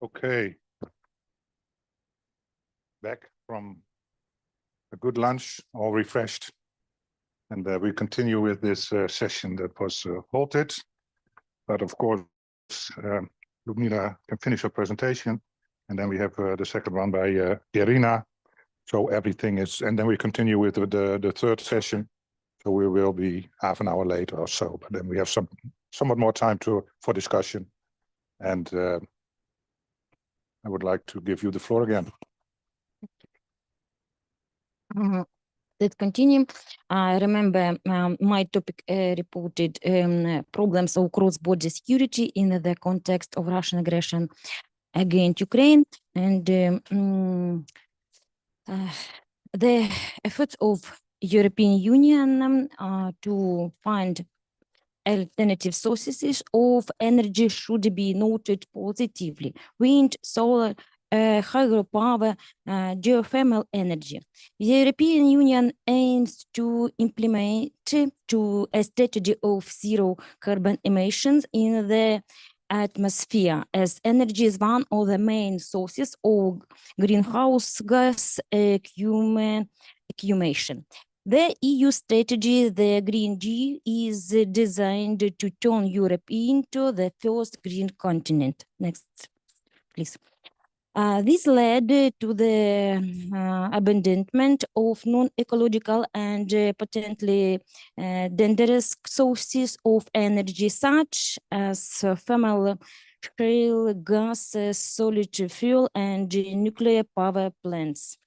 Okay. Back from a good lunch, all refreshed. And we continue with this session that was halted. But of course, Ludmila can finish her presentation. And then we have the second one by Irina. So everything is, and then we continue with the third session. So we will be half an hour later or so, but then we have somewhat more time for discussion. And I would like to give you the floor again. Let's continue. I remember my topic reported problems of cross-border security in the context of Russian aggression against Ukraine, and the efforts of European Union to find alternative sources of energy should be noted positively. Wind, solar, hydropower, geothermal energy. The European Union aims to implement a strategy of zero carbon emissions in the atmosphere, as energy is one of the main sources of greenhouse gas accumulation. The EU strategy, the Green Deal, is designed to turn Europe into the first green continent. Next, please. This led to the abandonment of non-ecological and potentially dangerous sources of energy, such as thermal, shale gas, solid fuel, and nuclear power plants.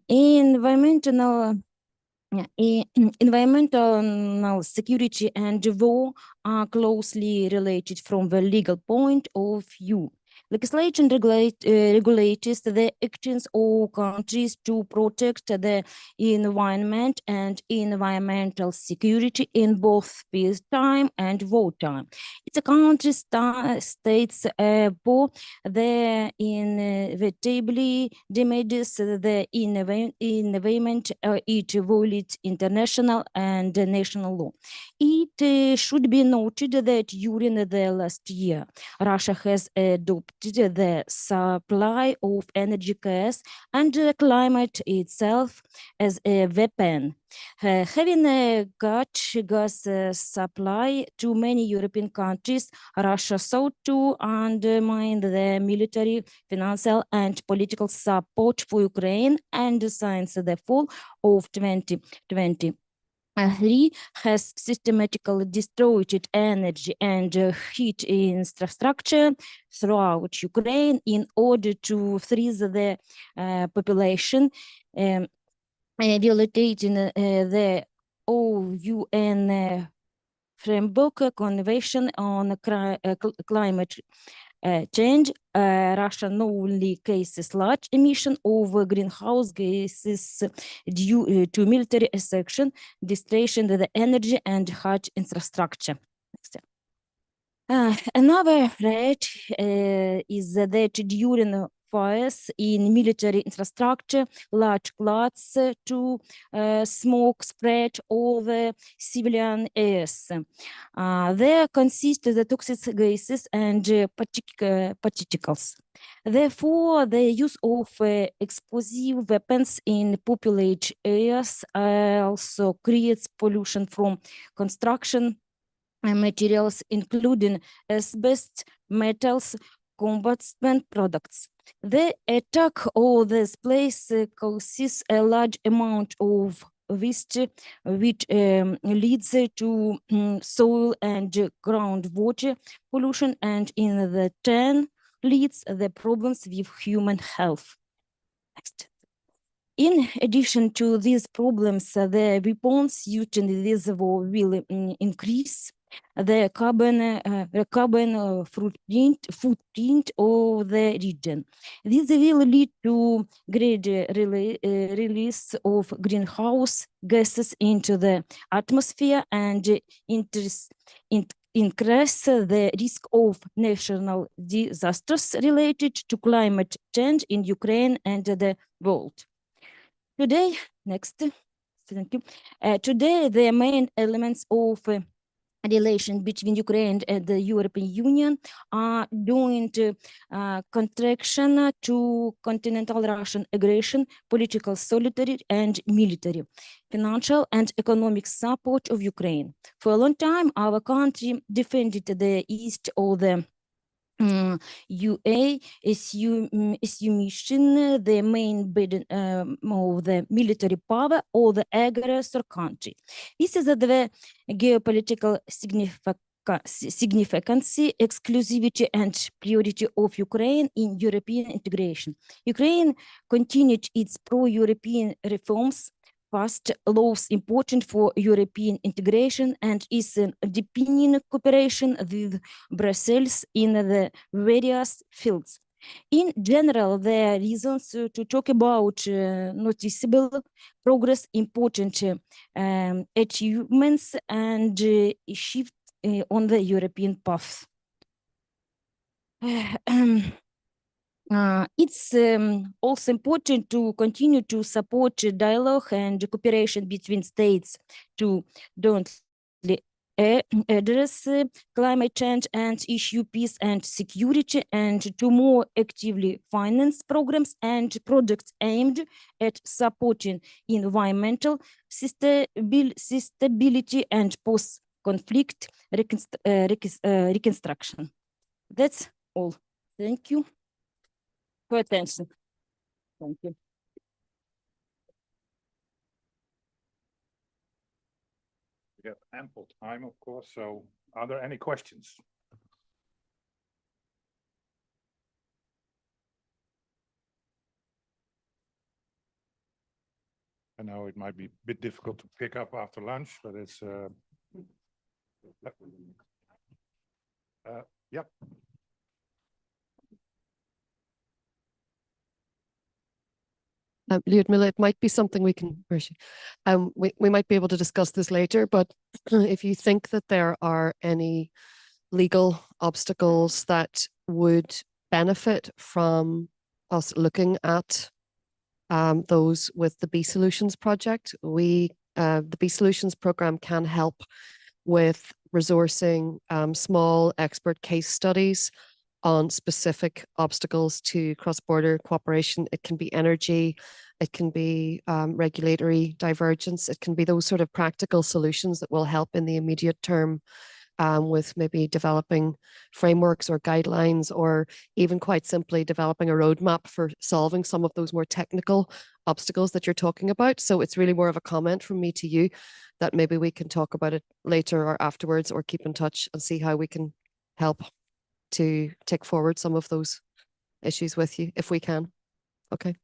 Environmental security and war are closely related from the legal point of view. Legislation regulates the actions of countries to protect the environment and environmental security in both peacetime and wartime. It's a country states for the inevitably damages the environment. It violates international and national law. It should be noted that during the last year, Russia has adopted the supply of energy gas and climate itself as a weapon. Having cut gas supply to many European countries, Russia sought to undermine the military, financial, and political support for Ukraine, and since the fall of 2020. Has systematically destroyed energy and heat infrastructure throughout Ukraine in order to freeze the population, violating the UN Framework Convention on Climate Change. Russia knowingly cases large emission of greenhouse gases due to military exertion, destruction of the energy and hard infrastructure. Another threat is that during fires in military infrastructure, large clouds to smoke spread over civilian areas. They consist of the toxic gases and particles. Therefore, the use of explosive weapons in populated areas also creates pollution from construction materials, including asbestos, metals, combustible products. The attack of this place causes a large amount of waste, which leads to soil and groundwater pollution, and in the turn leads the problems with human health. Next. In addition to these problems, the weapons used in this war will increase the carbon footprint of the region. This will lead to greater release of greenhouse gases into the atmosphere and increase the risk of national disasters related to climate change in Ukraine and the world. Today, next, thank you. Today, the main elements of relations between Ukraine and the European Union are due to contraction to continental Russian aggression, political solidarity, and military, financial, and economic support of Ukraine. For a long time, our country defended the east of the UA, assuming the main burden of the military power of the aggressor country. This is the geopolitical significance, exclusivity, and priority of Ukraine in European integration. Ukraine continued its pro-European reforms, passed laws important for European integration, and is deepening cooperation with Brussels in the various fields. In general, there are reasons to talk about noticeable progress, important achievements, and shift on the European path. It's also important to continue to support dialogue and cooperation between states to address climate change and issue peace and security, and to more actively finance programs and projects aimed at supporting environmental stability and post-conflict reconstruction. That's all. Thank you for attention. Thank you. We have ample time, of course, so are there any questions? I know it might be a bit difficult to pick up after lunch, but it's yep. Lyudmila, it might be something we can, we might be able to discuss this later, but if you think that there are any legal obstacles that would benefit from us looking at those with the B Solutions project, the B Solutions program can help with resourcing small expert case studies on specific obstacles to cross-border cooperation. It can be energy, it can be regulatory divergence, it can be those sort of practical solutions that will help in the immediate term with maybe developing frameworks or guidelines, or even quite simply developing a roadmap for solving some of those more technical obstacles that you're talking about. So it's really more of a comment from me to you that maybe we can talk about it later or afterwards, or keep in touch and see how we can help to take forward some of those issues with you, if we can. Okay.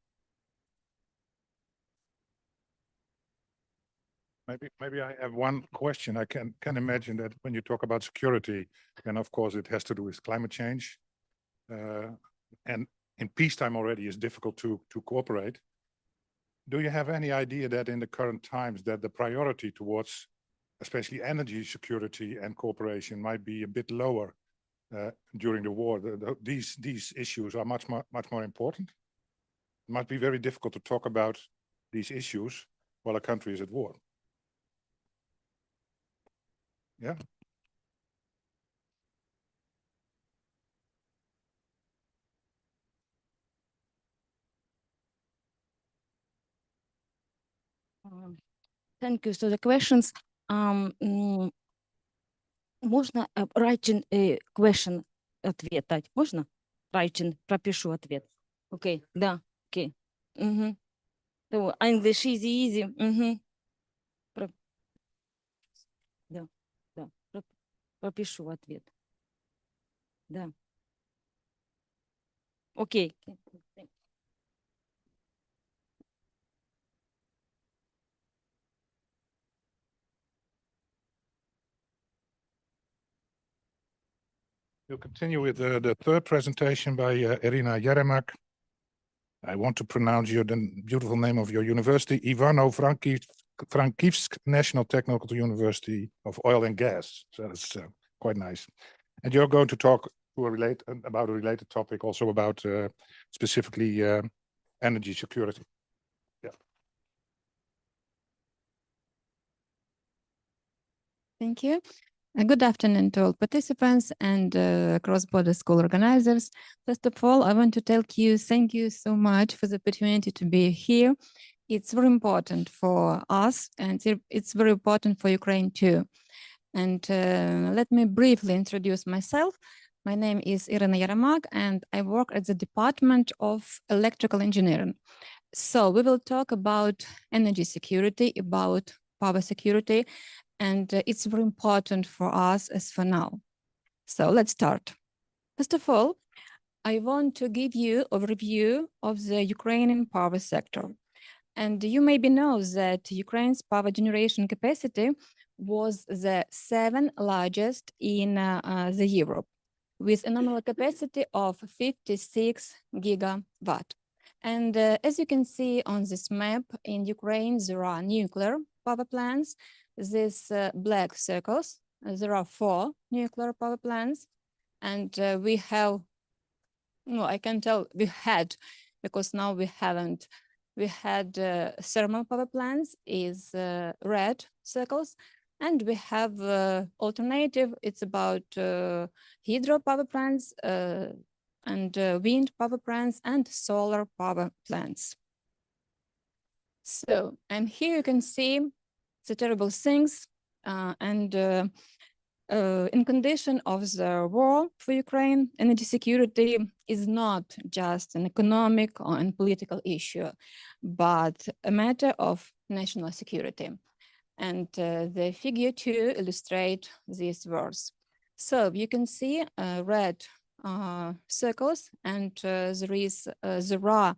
Maybe I have one question. I can imagine that when you talk about security, and of course it has to do with climate change, and in peacetime already is difficult to cooperate. Do you have any idea that in the current times that the priority towards especially energy security and cooperation might be a bit lower during the war? These issues are much more important. It might be very difficult to talk about these issues while a country is at war. Yeah. Thank you for the questions. Можно writing question ответ дать? Можно? Writing, пропишу ответ. Окей, да, окей. So, English easy. Да, пропишу ответ. Да. Окей. We'll continue with the third presentation by Irina Jeremak. I want to pronounce the beautiful name of your university, Ivano-Frankivsk National Technical University of Oil and Gas. So that's quite nice. And you're going to talk about a related topic, also about specifically energy security. Yeah. Thank you. Good afternoon to all participants and cross-border school organizers. First of all, I want to thank you so much for the opportunity to be here. It's very important for us and it's very important for Ukraine too. And let me briefly introduce myself. My name is Irina Yaramak and I work at the Department of Electrical Engineering. So we will talk about energy security, about power security, and it's very important for us as for now. So let's start. First of all, I want to give you an overview of the Ukrainian power sector. And you maybe know that Ukraine's power generation capacity was the 7th largest in the Europe, with a nominal capacity of 56 gigawatt. And as you can see on this map, in Ukraine, there are nuclear power plants. These black circles, there are 4 nuclear power plants. And we have, well, I can tell we had, because now we haven't, we had thermal power plants is red circles. And we have alternative, it's about hydro power plants and wind power plants and solar power plants. So, and here you can see the terrible things in condition of the war for Ukraine, energy security is not just an economic or an political issue, but a matter of national security. And the figure 2 illustrate these words. So you can see red circles, and there are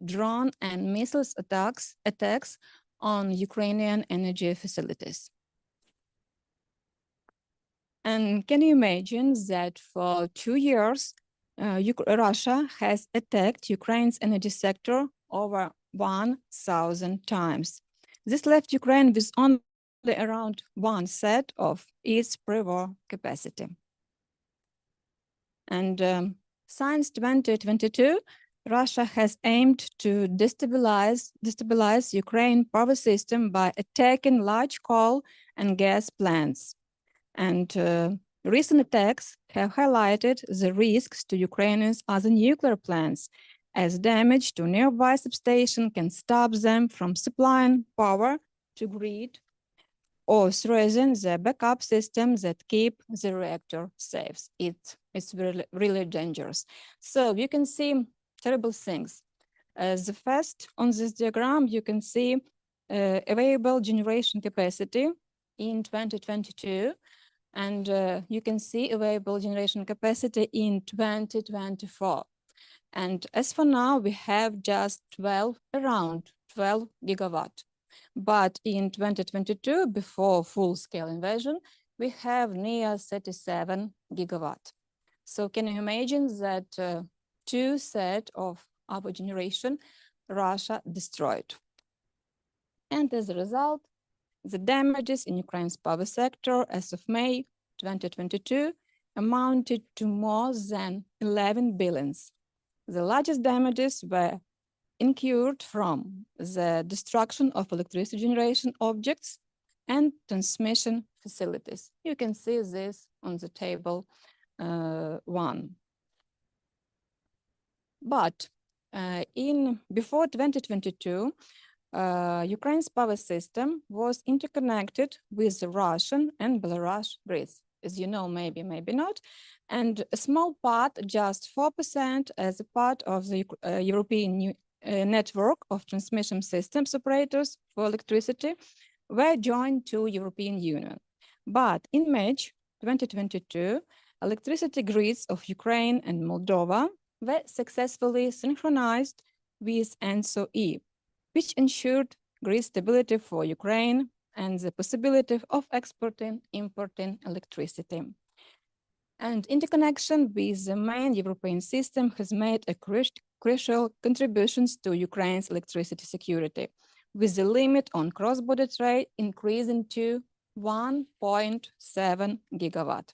drone and missiles attacks on Ukrainian energy facilities. And can you imagine that for 2 years, Russia has attacked Ukraine's energy sector over 1,000 times. This left Ukraine with only around 1/3 of its pre-war capacity. And since 2022, Russia has aimed to destabilize Ukraine power system by attacking large coal and gas plants. And recent attacks have highlighted the risks to Ukraine's other nuclear plants, as damage to nearby substation can stop them from supplying power to grid or threaten the backup systems that keep the reactor safe. It's really dangerous. So you can see terrible things. The first on this diagram, you can see available generation capacity in 2022. And you can see available generation capacity in 2024. And as for now, we have just around 12 gigawatt. But in 2022, before full-scale invasion, we have near 37 gigawatt. So can you imagine that 2/3 of our generation Russia destroyed? And as a result, the damages in Ukraine's power sector as of May 2022 amounted to more than 11 billion. The largest damages were incurred from the destruction of electricity generation objects and transmission facilities. You can see this on the table 1. But before 2022, Ukraine's power system was interconnected with the Russian and Belarus grids, as you know, maybe not. And a small part, just 4%, as a part of the European network of transmission systems operators for electricity, were joined to European Union. But in March 2022, electricity grids of Ukraine and Moldova were successfully synchronized with ENTSO-E, which ensured grid stability for Ukraine and the possibility of importing electricity. And interconnection with the main European system has made a crucial contributions to Ukraine's electricity security, with the limit on cross-border trade increasing to 1.7 gigawatt.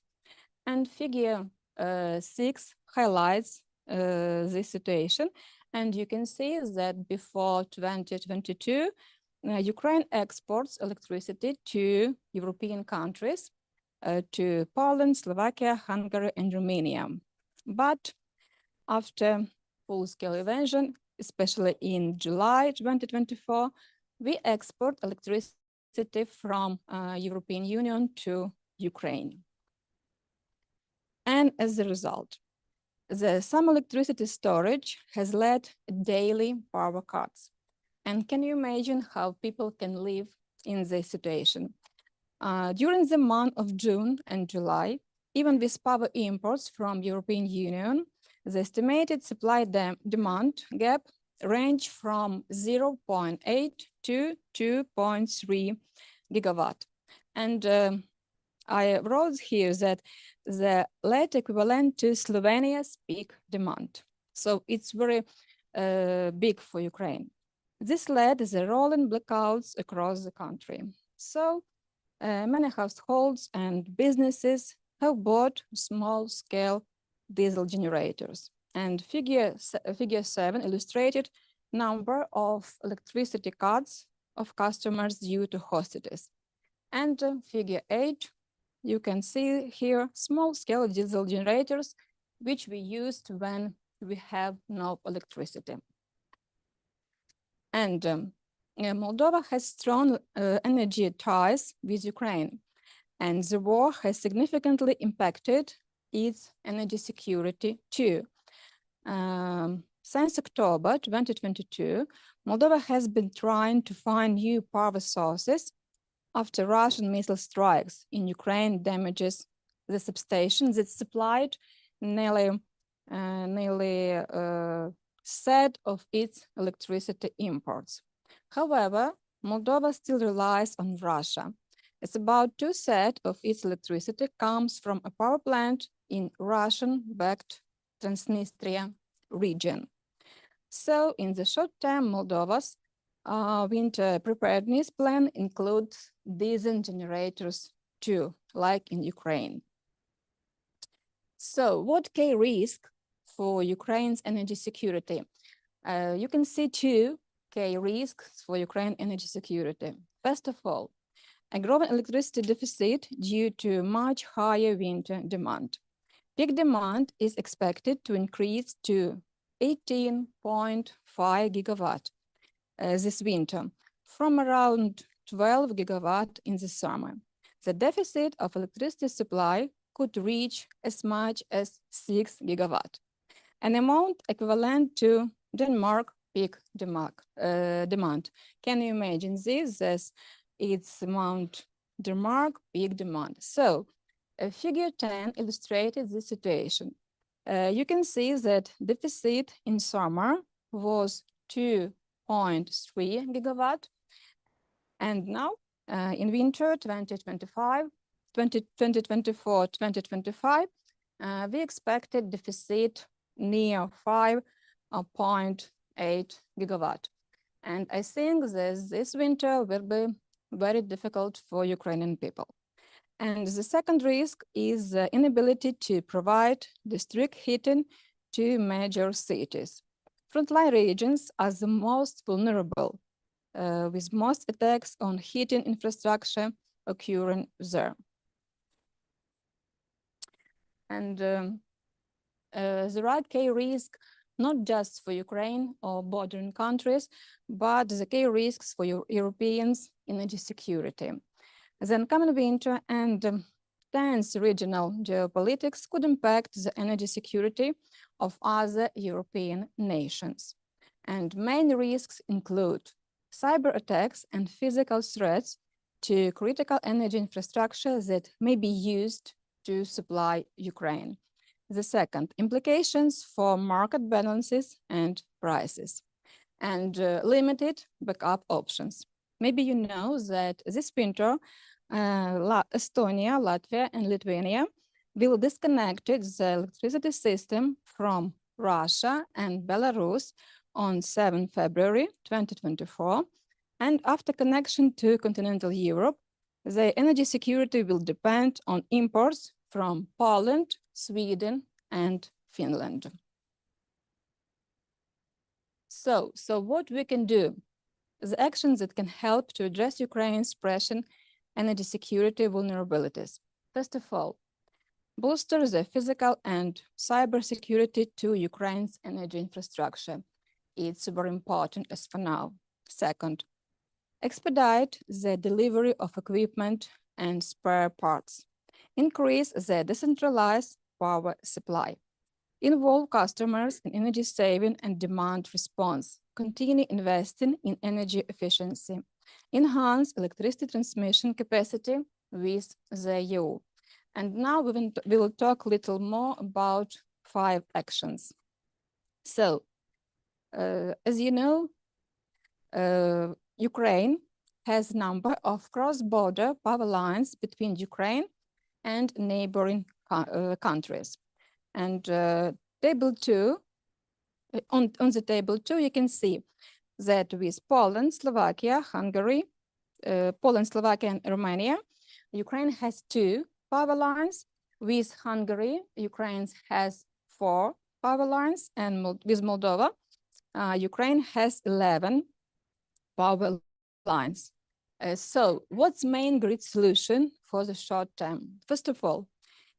And figure 6 highlights this situation. And you can see that before 2022, Ukraine exports electricity to European countries to Poland, Slovakia, Hungary, and Romania. But after full-scale invasion, especially in July 2024, we export electricity from European Union to Ukraine. And as a result, some electricity storage has led daily power cuts. And can you imagine how people can live in this situation? During the month of June and July, even with power imports from European Union, the estimated supply-demand gap ranged from 0.8 to 2.3 gigawatt. And I wrote here that the latter equivalent to Slovenia's peak demand. So it's very big for Ukraine. This led to the rolling blackouts across the country. So many households and businesses have bought small-scale diesel generators. And figure 7 illustrated number of electricity cuts of customers due to hostilities. And figure 8, you can see here small-scale diesel generators, which we used when we have no electricity. And Moldova has strong energy ties with Ukraine, and the war has significantly impacted its energy security too. Since October 2022, Moldova has been trying to find new power sources after Russian missile strikes in Ukraine damages the substations that supplied nearly set of its electricity imports. However, Moldova still relies on Russia. It's about 2/3 of its electricity comes from a power plant in Russian-backed Transnistria region. So in the short term, Moldova's winter preparedness plan includes diesel generators too, like in Ukraine. So what key risk for Ukraine's energy security? You can see two key risks for Ukraine energy security. First of all, a growing electricity deficit due to much higher winter demand. Peak demand is expected to increase to 18.5 gigawatt this winter, from around 12 gigawatt in the summer. The deficit of electricity supply could reach as much as 6 gigawatt, an amount equivalent to Denmark peak demand. Can you imagine this as its amount Denmark peak demand? So figure 10 illustrated this situation. You can see that deficit in summer was 2.3 gigawatt. And now in winter 2024-2025, we expected deficit near 5.8 gigawatt. And I think that this winter will be very difficult for Ukrainian people. And the second risk is the inability to provide district heating to major cities. Frontline regions are the most vulnerable, with most attacks on heating infrastructure occurring there. And there are key risks, not just for Ukraine or bordering countries, but the key risks for Europeans' energy security. The incoming winter and tense regional geopolitics could impact the energy security of other European nations. And main risks include cyber attacks and physical threats to critical energy infrastructure that may be used to supply Ukraine. The second, implications for market balances and prices, and limited backup options. Maybe you know that this winter, Estonia, Latvia, and Lithuania will disconnect the electricity system from Russia and Belarus on 7 February 2024. And after connection to continental Europe, the energy security will depend on imports from Poland, Sweden, and Finland. So what we can do? The actions that can help to address Ukraine's pressing energy security vulnerabilities. First of all, booster the physical and cyber security to Ukraine's energy infrastructure. It's super important as for now. Second, expedite the delivery of equipment and spare parts. Increase the decentralized power supply. Involve customers in energy saving and demand response. Continue investing in energy efficiency. Enhance electricity transmission capacity with the EU. And now we will talk a little more about 5 actions. So, as you know, Ukraine has a number of cross-border power lines between Ukraine and neighboring countries. And table 2, on the table 2, you can see that with Poland, Slovakia, Hungary, Poland, Slovakia, and Romania, Ukraine has 2 power lines. With Hungary, Ukraine has 4 power lines, and with Moldova, Ukraine has 11 power lines. So what's main grid solution for the short term? First of all,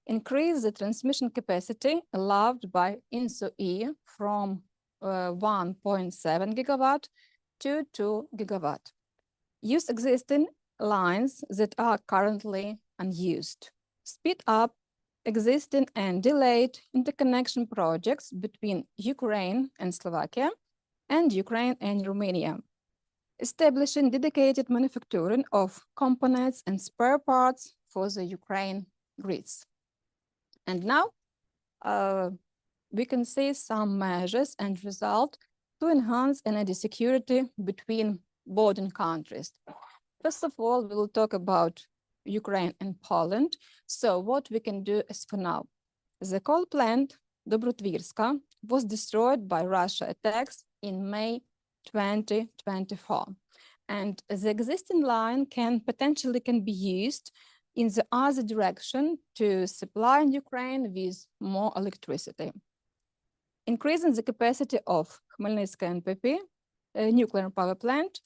increase the transmission capacity allowed by INSO-E from 1.7 gigawatt to 2 gigawatt. Use existing lines that are currently unused. Speed up existing and delayed interconnection projects between Ukraine and Slovakia and Ukraine and Romania. Establishing dedicated manufacturing of components and spare parts for the Ukraine grids. And now we can see some measures and results to enhance energy security between bordering countries. First of all, we will talk about Ukraine and Poland. So what we can do as for now. The coal plant Dobrotvirska was destroyed by Russia attacks in May 2024. And the existing line can potentially be used in the other direction to supply Ukraine with more electricity. Increasing the capacity of Khmelnytskaya NPP, a nuclear power plant,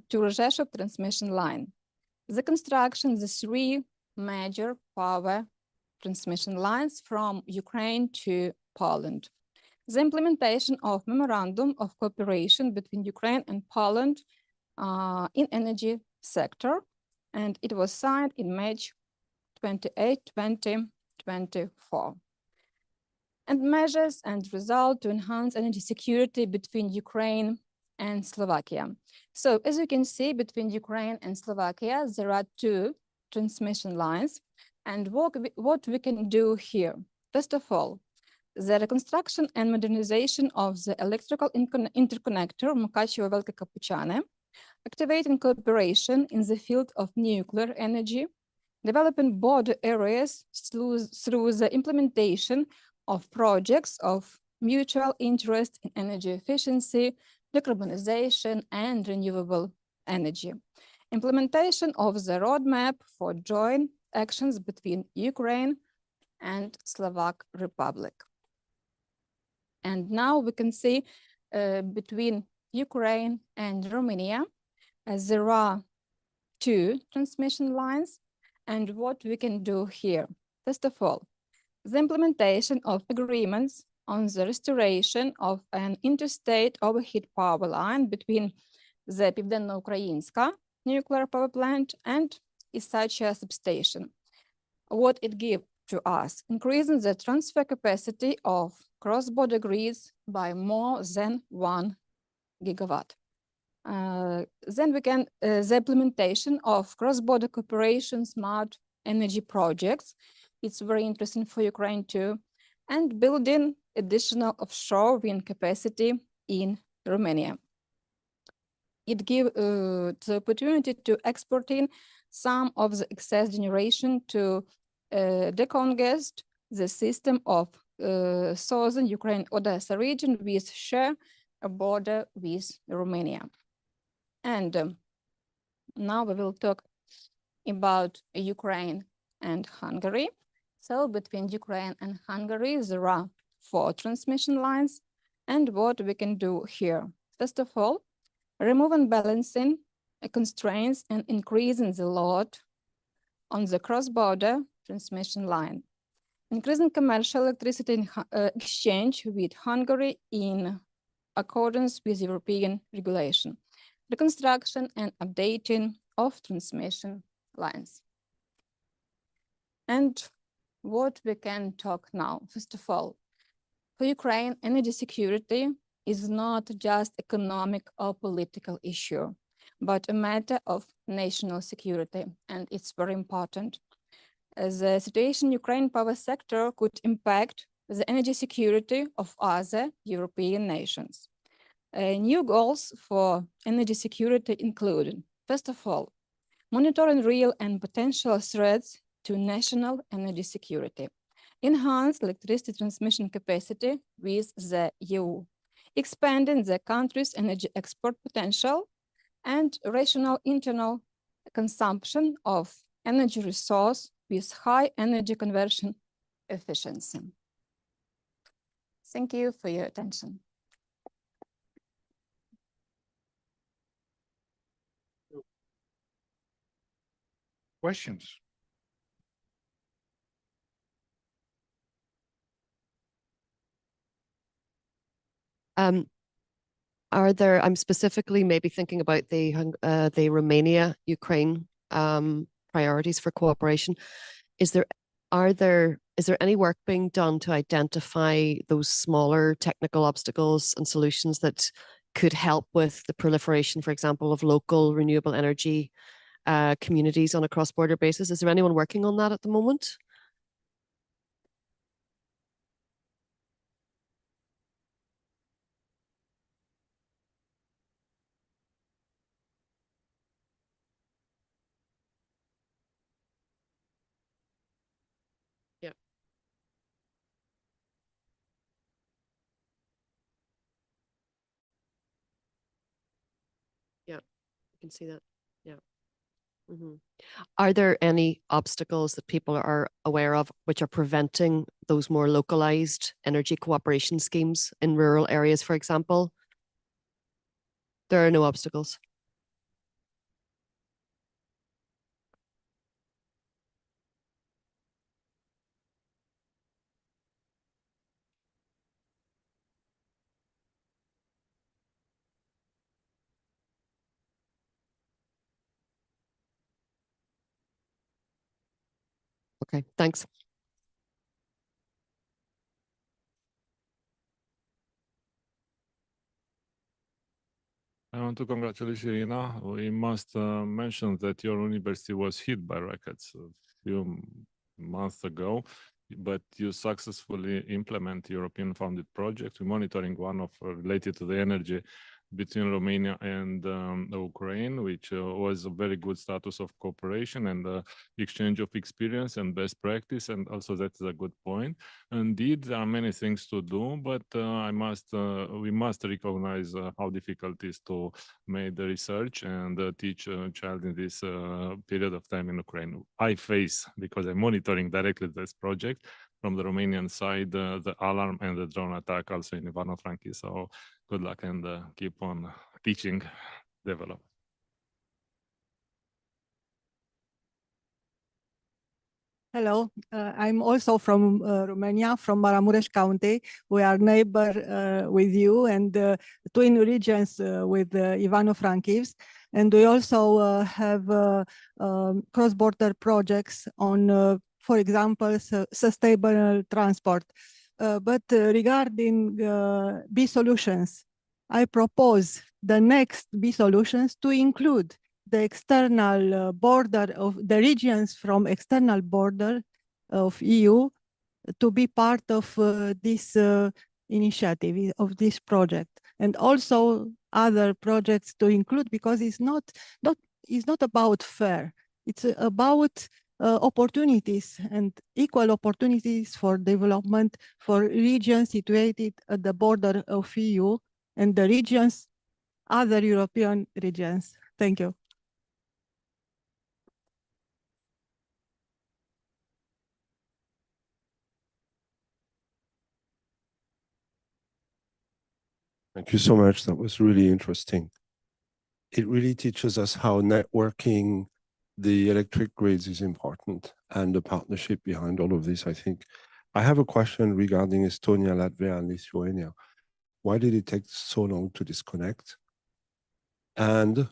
to Rzeszów transmission line. The construction of the 3 major power transmission lines from Ukraine to Poland. The implementation of memorandum of cooperation between Ukraine and Poland in energy sector, and it was signed in March 28, 2024. And measures and results to enhance energy security between Ukraine and Slovakia. So as you can see, between Ukraine and Slovakia, there are 2 transmission lines. And what we can do here? First of all, the reconstruction and modernization of the electrical interconnector Mukachevo-Velké-Kapuchane, activating cooperation in the field of nuclear energy, developing border areas through the implementation of projects of mutual interest in energy efficiency, decarbonization, and renewable energy. Implementation of the roadmap for joint actions between Ukraine and Slovak Republic. And now we can see between Ukraine and Romania, there are 2 transmission lines. And what we can do here? First of all, the implementation of agreements on the restoration of an interstate overhead power line between the Pivdenno-Ukrainska nuclear power plant and Isachia substation. What it gives to us? Increasing the transfer capacity of cross-border grids by more than 1 gigawatt. Then we can, the implementation of cross-border cooperation smart energy projects. It's very interesting for Ukraine too. And building additional offshore wind capacity in Romania. It gives the opportunity to exporting some of the excess generation to decongest the system of southern Ukraine Odessa region, with share a border with Romania. And now we will talk about Ukraine and Hungary. So between Ukraine and Hungary, there are 4 transmission lines. And what we can do here? First of all, removing balancing constraints and increasing the load on the cross-border transmission line. Increasing commercial electricity exchange with Hungary in accordance with European regulation, reconstruction and updating of transmission lines. And what we can talk now, first of all, for Ukraine, energy security is not just economic or political issue, but a matter of national security, and it's very important. The situation in Ukraine power sector could impact the energy security of other European nations. New goals for energy security include, first of all, monitoring real and potential threats to national energy security, enhance electricity transmission capacity with the EU, expanding the country's energy export potential, and rational internal consumption of energy resource with high energy conversion efficiency. Thank you for your attention. Questions? I'm specifically maybe thinking about the Romania-Ukraine priorities for cooperation. Is there any work being done to identify those smaller technical obstacles and solutions that could help with the proliferation, for example, of local renewable energy communities on a cross-border basis? Is there anyone working on that at the moment? Yeah, you can see that. Yeah. Mm-hmm. Are there any obstacles that people are aware of which are preventing those more localized energy cooperation schemes in rural areas, for example? There are no obstacles. Okay, thanks. I want to congratulate Irina. We must mention that your university was hit by rockets a few months ago, but you successfully implement European-funded project. We're monitoring one of related to the energy between Romania and Ukraine, which was a very good status of cooperation and exchange of experience and best practice, and also that's a good point. Indeed, there are many things to do, but we must recognize how difficult it is to make the research and teach a child in this period of time in Ukraine. I face, because I'm monitoring directly this project from the Romanian side, the alarm and the drone attack also in Ivano-Frankivsk. So good luck and keep on teaching, develop. Hello, I'm also from Romania, from Maramureș County. We are neighbor with you and twin regions with Ivano-Frankivsk. And we also have cross-border projects on, for example, sustainable transport. But regarding B solutions, I propose the next B solutions to include the external border of the regions from external border of EU to be part of this initiative, of this project, and also other projects to include, because it's not about fair. It's about opportunities and equal opportunities for development for regions situated at the border of EU and the regions, other European regions. Thank you. Thank you so much. That was really interesting. It really teaches us how networking the electric grids is important and the partnership behind all of this, I think. I have a question regarding Estonia, Latvia, and Lithuania. Why did it take so long to disconnect? And,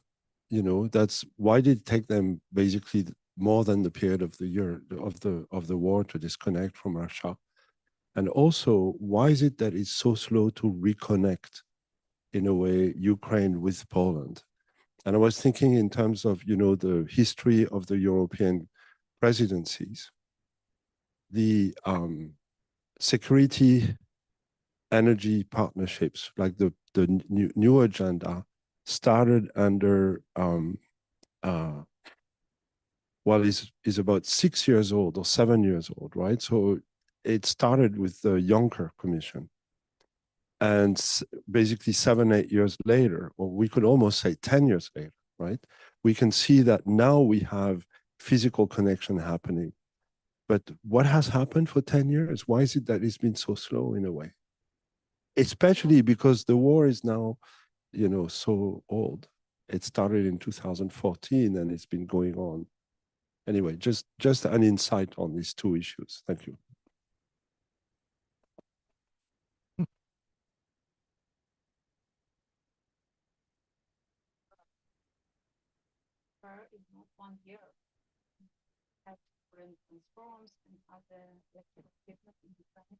you know, that's why did it take them basically more than the period of the year of the war to disconnect from Russia? And also, why is it that it's so slow to reconnect, in a way, Ukraine with Poland? And I was thinking in terms of, you know, the history of the European presidencies, the security energy partnerships, like the new agenda, started under well, is about 6 years old or 7 years old, right? So it started with the Juncker Commission. And basically 7, 8 years later, or we could almost say 10 years later, right? We can see that now we have physical connection happening. But what has happened for 10 years? Why is it that it's been so slow in a way? Especially because the war is now, you know, so old. It started in 2014 and it's been going on. Anyway, just an insight on these two issues. Thank you. Is not 1 year. Have different transforms and other equipment in different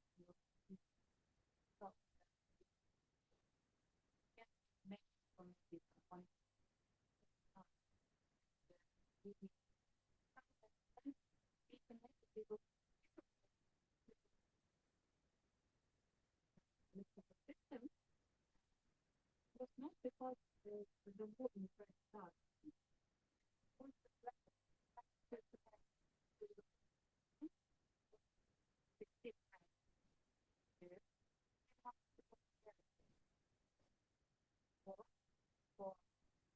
was not because the war in Ukraine started. For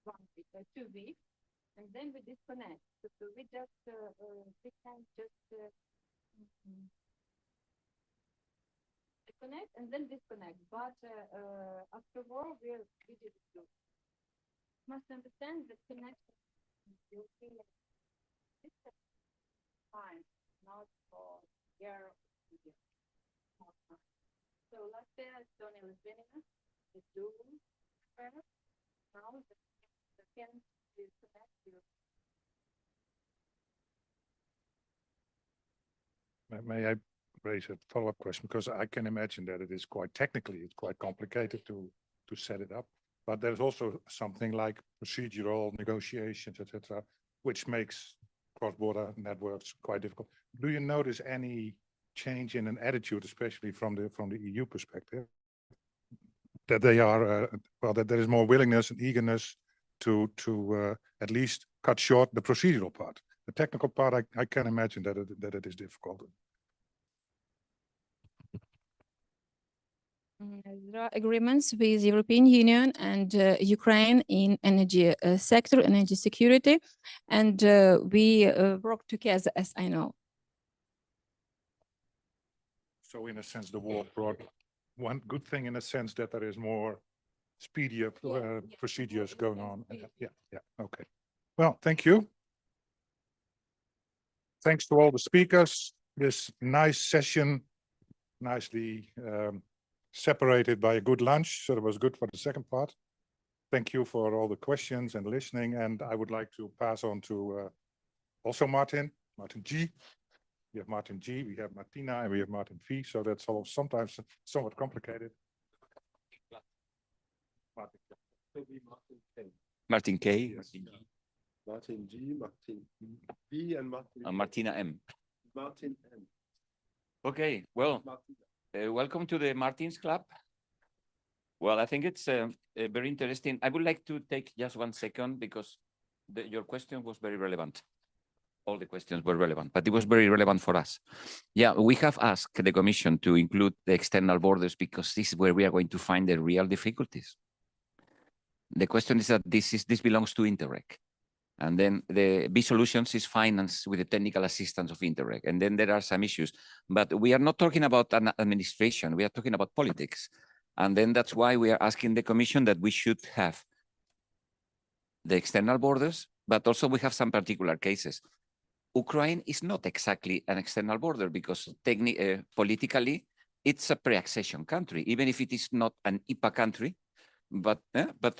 1 week or 2 weeks, and then we disconnect. So we just we can just connect and then disconnect. But after war, we didn't do. Must understand that connection will be time, not for year or 2 years. So last year, Estonia, Lithuania, is doing better. Now the can disconnect you. May I raise a follow-up question? Because I can imagine that it is quite technically, it's quite complicated to set it up. But there's also something like procedural negotiations, etc., which makes cross-border networks quite difficult. Do you notice any change in an attitude, especially from the EU perspective, that they are well, that there is more willingness and eagerness to at least cut short the procedural part? The technical part, I can imagine that it is difficult. There are agreements with European Union and Ukraine in energy sector, energy security, and we work together, as I know. So in a sense, the war brought one good thing in a sense that there is more speedier procedures going on. Yeah, okay. Well, thank you. Thanks to all the speakers. This nice session, nicely separated by a good lunch, so it was good for the second part. Thank you for all the questions and listening, and I would like to pass on to also Martin G. We have Martin G, we have Martina, and we have Martin V, so that's all sometimes somewhat complicated. Martin K. Yes. Martin G, Martin V, and Martina M. Martin M. Okay, well, welcome to the Martins Club. Well, I think it's very interesting. I would like to take just 1 second because your question was very relevant. All the questions were relevant, but it was very relevant for us. Yeah, we have asked the Commission to include the external borders because this is where we are going to find the real difficulties. The question is that this belongs to Interreg. And then the B Solutions is financed with the technical assistance of Interreg. And then there are some issues, but we are not talking about an administration. We are talking about politics. And then that's why we are asking the Commission that we should have the external borders but also we have some particular cases. Ukraine is not exactly an external border because politically, it's a pre-accession country, even if it is not an EPA country. But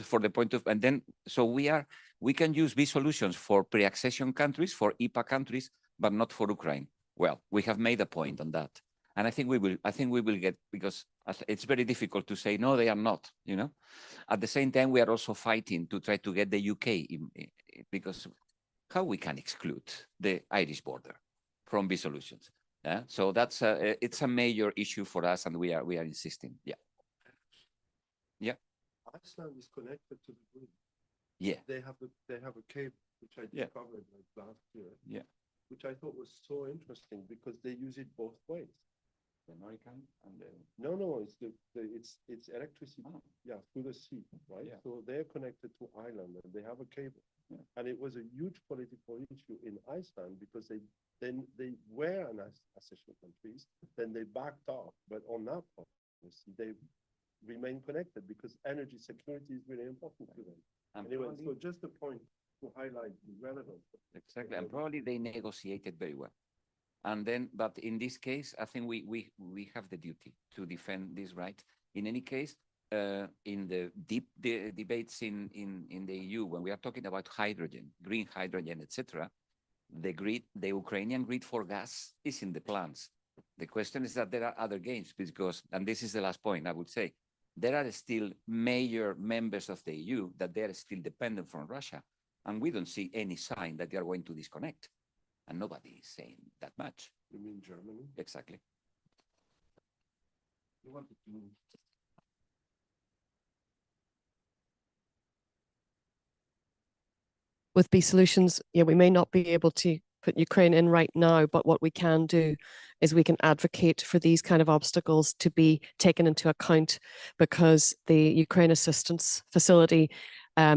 for the point of, and then, so we can use these solutions for pre-accession countries, for EPA countries, but not for Ukraine. Well, we have made a point on that. And I think we will get, because it's very difficult to say, no, they are not, you know. At the same time, we are also fighting to try to get the UK because how we can exclude the Irish border from these solutions. Yeah, so that's it's a major issue for us, and we are insisting. Yeah. Iceland is connected to the grid. Yeah. They have a cable which I discovered like last year. Yeah. Which I thought was so interesting because they use it both ways. The American and the no, it's electricity. Oh. Yeah, through the sea, right? Yeah. So they're connected to Ireland and they have a cable. Yeah. And it was a huge political issue in Iceland because they were an accession countries, then they backed off. But on that policy, they remain connected because energy security is really important to them. And anyway, probably, so just a point to highlight the relevance. exactly, and probably they negotiated very well. And then, but in this case, I think we have the duty to defend this right. In any case, in the deep debates in the EU, when we are talking about hydrogen, green hydrogen, etc., the Ukrainian grid for gas is in the plans. The question is that there are other gains because, and this is the last point I would say, there are still major members of the EU that they are still dependent from Russia, and we don't see any sign that they are going to disconnect. And nobody is saying that much. You mean Germany? Exactly. You wanted to... With these solutions, yeah, we may not be able to put Ukraine in right now, but what we can do is we can advocate for these kind of obstacles to be taken into account because the Ukraine Assistance Facility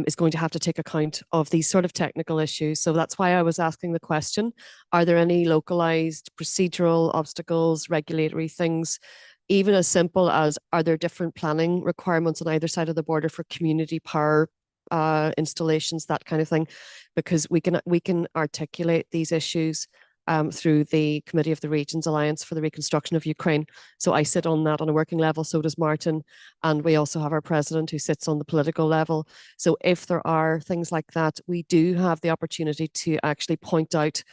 is going to have to take account of these sort of technical issues. So that's why I was asking the question, are there any localized procedural obstacles, regulatory things, even as simple as are there different planning requirements on either side of the border for community power installations, that kind of thing, because we can articulate these issues through the Committee of the Regions Alliance for the Reconstruction of Ukraine. So I sit on that on a working level, so does Martin, and we also have our president who sits on the political level. So if there are things like that, we do have the opportunity to actually point out,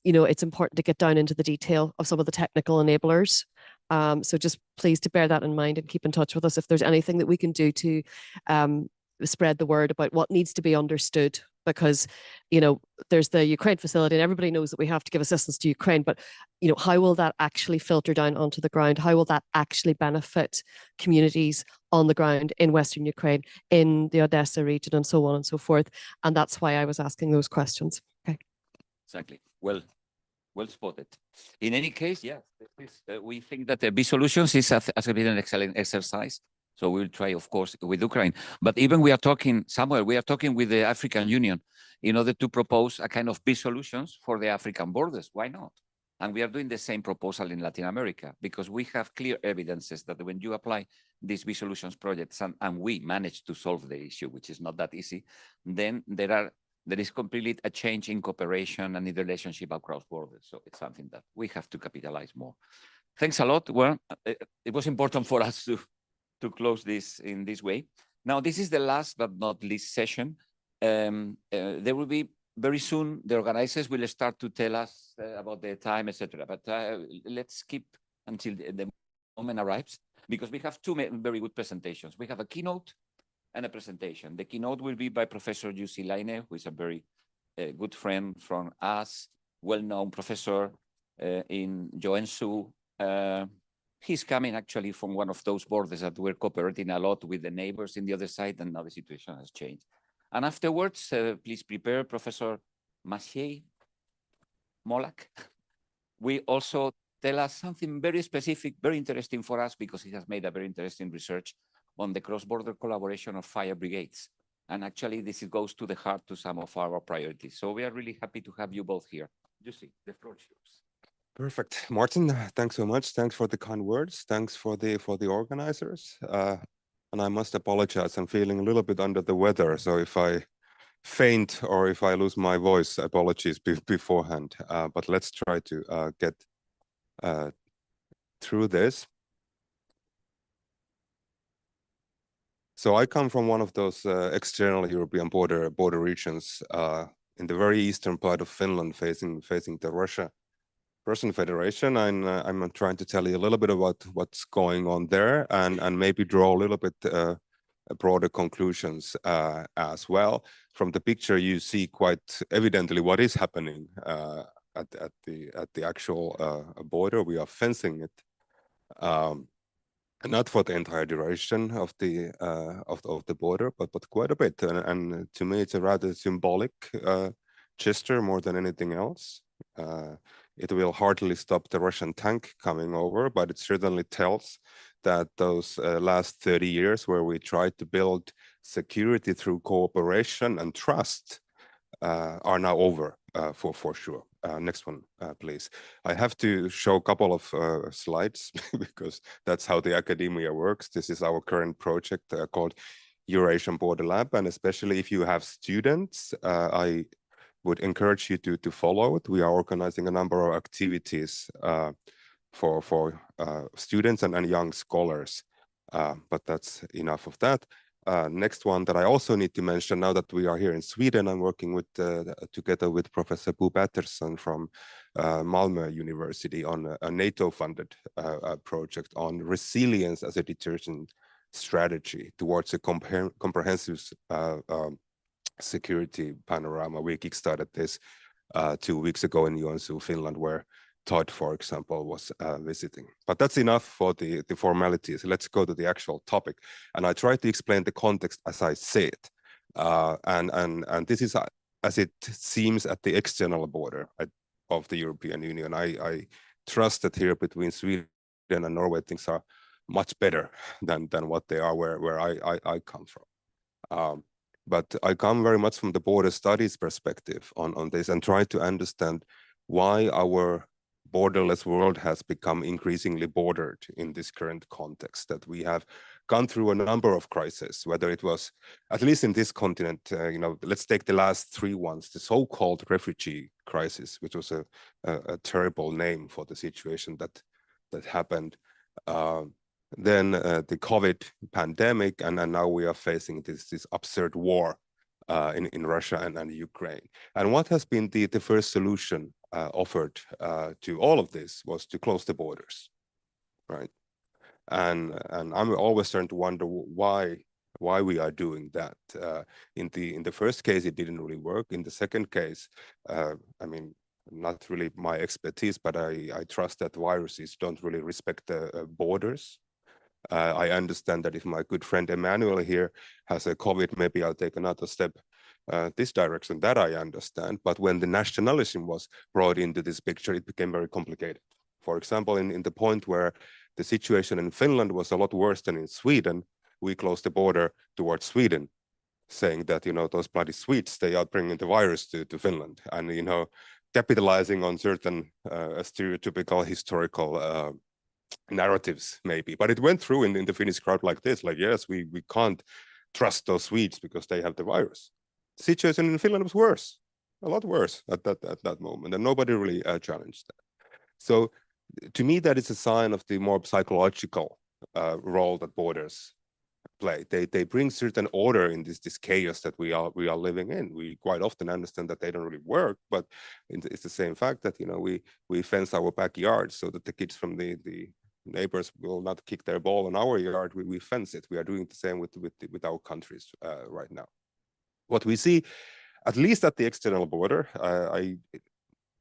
you know, it's important to get down into the detail of some of the technical enablers. So just please to bear that in mind and keep in touch with us if there's anything that we can do to spread the word about what needs to be understood, because, you know, there's the Ukraine facility and everybody knows that we have to give assistance to Ukraine, but, you know, how will that actually filter down onto the ground? How will that actually benefit communities on the ground in Western Ukraine, in the Odessa region, and so on and so forth? And that's why I was asking those questions. Okay. Exactly. Well spotted. In any case, yeah, we think that the B solutions has been an excellent exercise. So we'll try, of course, with Ukraine. But even we are talking with the African Union in order to propose a kind of B solutions for the African borders. Why not? And we are doing the same proposal in Latin America because we have clear evidences that when you apply these B solutions projects and we manage to solve the issue, which is not that easy, then there is completely a change in cooperation and in the relationship across borders. So it's something that we have to capitalize more. Thanks a lot. Well, it was important for us to close this in this way. Now, this is the last but not least session. There will be very soon, the organizers will start to tell us about the time, etc. But let's keep until the moment arrives, because we have two very good presentations. We have a keynote and a presentation. The keynote will be by Professor Jussi Laine, who is a very good friend from us, well-known professor in Joensuu. He's coming actually from one of those borders that we're cooperating a lot with the neighbors in the other side, and now the situation has changed. And afterwards, please prepare Professor Maciej Molak. We also tell us something very specific, very interesting for us, because he has made a very interesting research on the cross-border collaboration of fire brigades. And actually, this goes to the heart to some of our priorities. So we are really happy to have you both here. Jussi, the floor is yours. Perfect. Martin, thanks so much. Thanks for the kind words. Thanks for the organizers. And I must apologize. I'm feeling a little bit under the weather. So if I faint or if I lose my voice, apologies beforehand. But let's try to get through this. So I come from one of those external European border regions in the very eastern part of Finland, facing the Russian Federation, and I'm trying to tell you a little bit about what's going on there, and maybe draw a little bit broader conclusions as well. From the picture, you see quite evidently what is happening at the actual border. We are fencing it. Not for the entire duration of the border, but quite a bit, and to me it's a rather symbolic gesture more than anything else. It will hardly stop the Russian tank coming over, but it certainly tells that those last 30 years where we tried to build security through cooperation and trust are now over for sure. Next one, please. I have to show a couple of slides because that's how the academia works. This is our current project called Eurasian Border Lab, and especially if you have students, I would encourage you to follow it. We are organizing a number of activities for students and young scholars, but that's enough of that. Next one that I also need to mention, now that we are here in Sweden, I'm working with together with Professor Bo Patterson from Malmö University on a NATO-funded project on resilience as a deterrent strategy towards a comprehensive security panorama. We kickstarted this 2 weeks ago in Joensuu, Finland, where Todd, for example, was visiting. But that's enough for the formalities. Let's go to the actual topic. And I try to explain the context as I say it. And this is as it seems at the external border of the European Union. I trust that here between Sweden and Norway, things are much better than what they are where I come from. But I come very much from the border studies perspective on this and try to understand why our borderless world has become increasingly bordered in this current context, that we have gone through a number of crises, whether it was, at least in this continent, let's take the last 3 ones, the so-called refugee crisis, which was a terrible name for the situation that happened. Then the COVID pandemic, and now we are facing this absurd war in Russia and Ukraine. And what has been the first solution offered to all of this was to close the borders, right? And I'm always starting to wonder why we are doing that. In the first case, it didn't really work. In the second case, I mean, not really my expertise, but I trust that viruses don't really respect the borders. I understand that if my good friend Emmanuel here has a COVID, maybe I'll take another step this direction. That I understand. But when the nationalism was brought into this picture, it became very complicated. For example, in the point where the situation in Finland was a lot worse than in Sweden, we closed the border towards Sweden, saying that, those bloody Swedes, they are bringing the virus to Finland. And, capitalizing on certain stereotypical historical narratives maybe, but it went through in the Finnish crowd like this, like, yes, we can't trust those Swedes because they have the virus. The situation in Finland was worse, a lot worse at that moment, and nobody really challenged that. So to me, that is a sign of the more psychological role that borders play. They bring certain order in this chaos that we are living in. We quite often understand that they don't really work, but it's the same fact that we fence our backyard so that the kids from the neighbors will not kick their ball in our yard. We fence it. We are doing the same with our countries right now. What we see, at least at the external border, I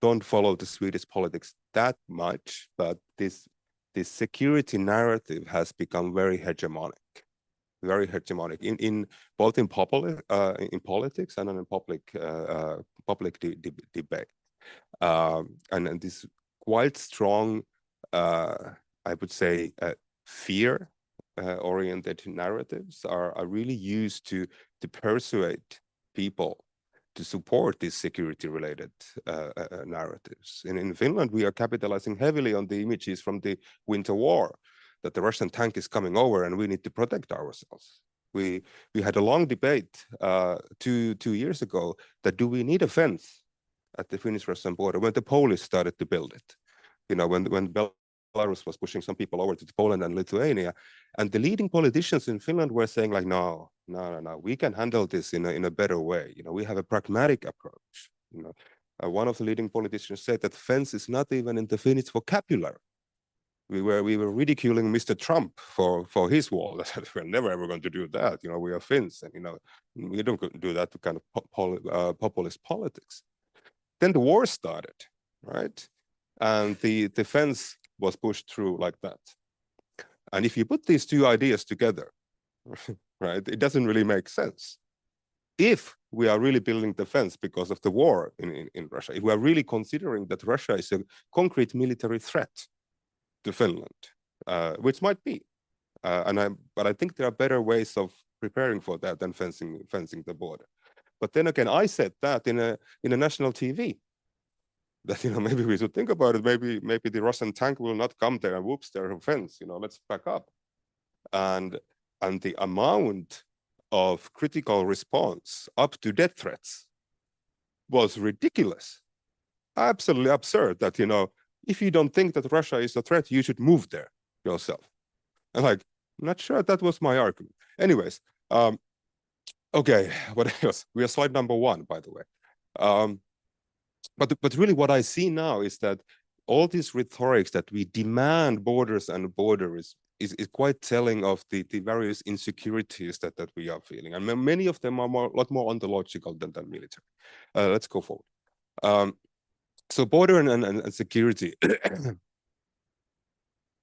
don't follow the Swedish politics that much, but this security narrative has become very hegemonic in both in politics and in public debate, and this quite strong, I would say, fear oriented narratives are really used to persuade people to support these security related narratives. In Finland, we are capitalizing heavily on the images from the Winter War, that the Russian tank is coming over and we need to protect ourselves. We had a long debate 2 years ago that do we need a fence at the Finnish-Russian border when the Polish started to build it? You know, when Belarus was pushing some people over to Poland and Lithuania, and the leading politicians in Finland were saying like, no, we can handle this in a better way. You know, we have a pragmatic approach. You know, one of the leading politicians said that fence is not even in the Finnish vocabulary. We were ridiculing Mr. Trump for his wall. We're never ever going to do that. You know, we are Finns, and you know, we don't do that to kind of populist politics. Then the war started, right? And the fence was pushed through like that. And if you put these two ideas together, right, it doesn't really make sense. If we are really building the fence because of the war in Russia, if we are really considering that Russia is a concrete military threat to Finland, which might be, but I think there are better ways of preparing for that than fencing the border. But then again, I said that in a national TV, that, you know, maybe we should think about it. Maybe the Russian tank will not come there and whoops, there's a fence. You know, let's back up. And the amount of critical response up to death threats was ridiculous, absolutely absurd. That, you know, if you don't think that Russia is a threat, you should move there yourself. And like, I'm not sure that was my argument. Anyways, okay, what else? We are slide number 1, by the way. But really what I see now is that all these rhetorics that we demand borders and borders is quite telling of the various insecurities that we are feeling. And many of them are a lot more ontological than military. Let's go forward. So border and security.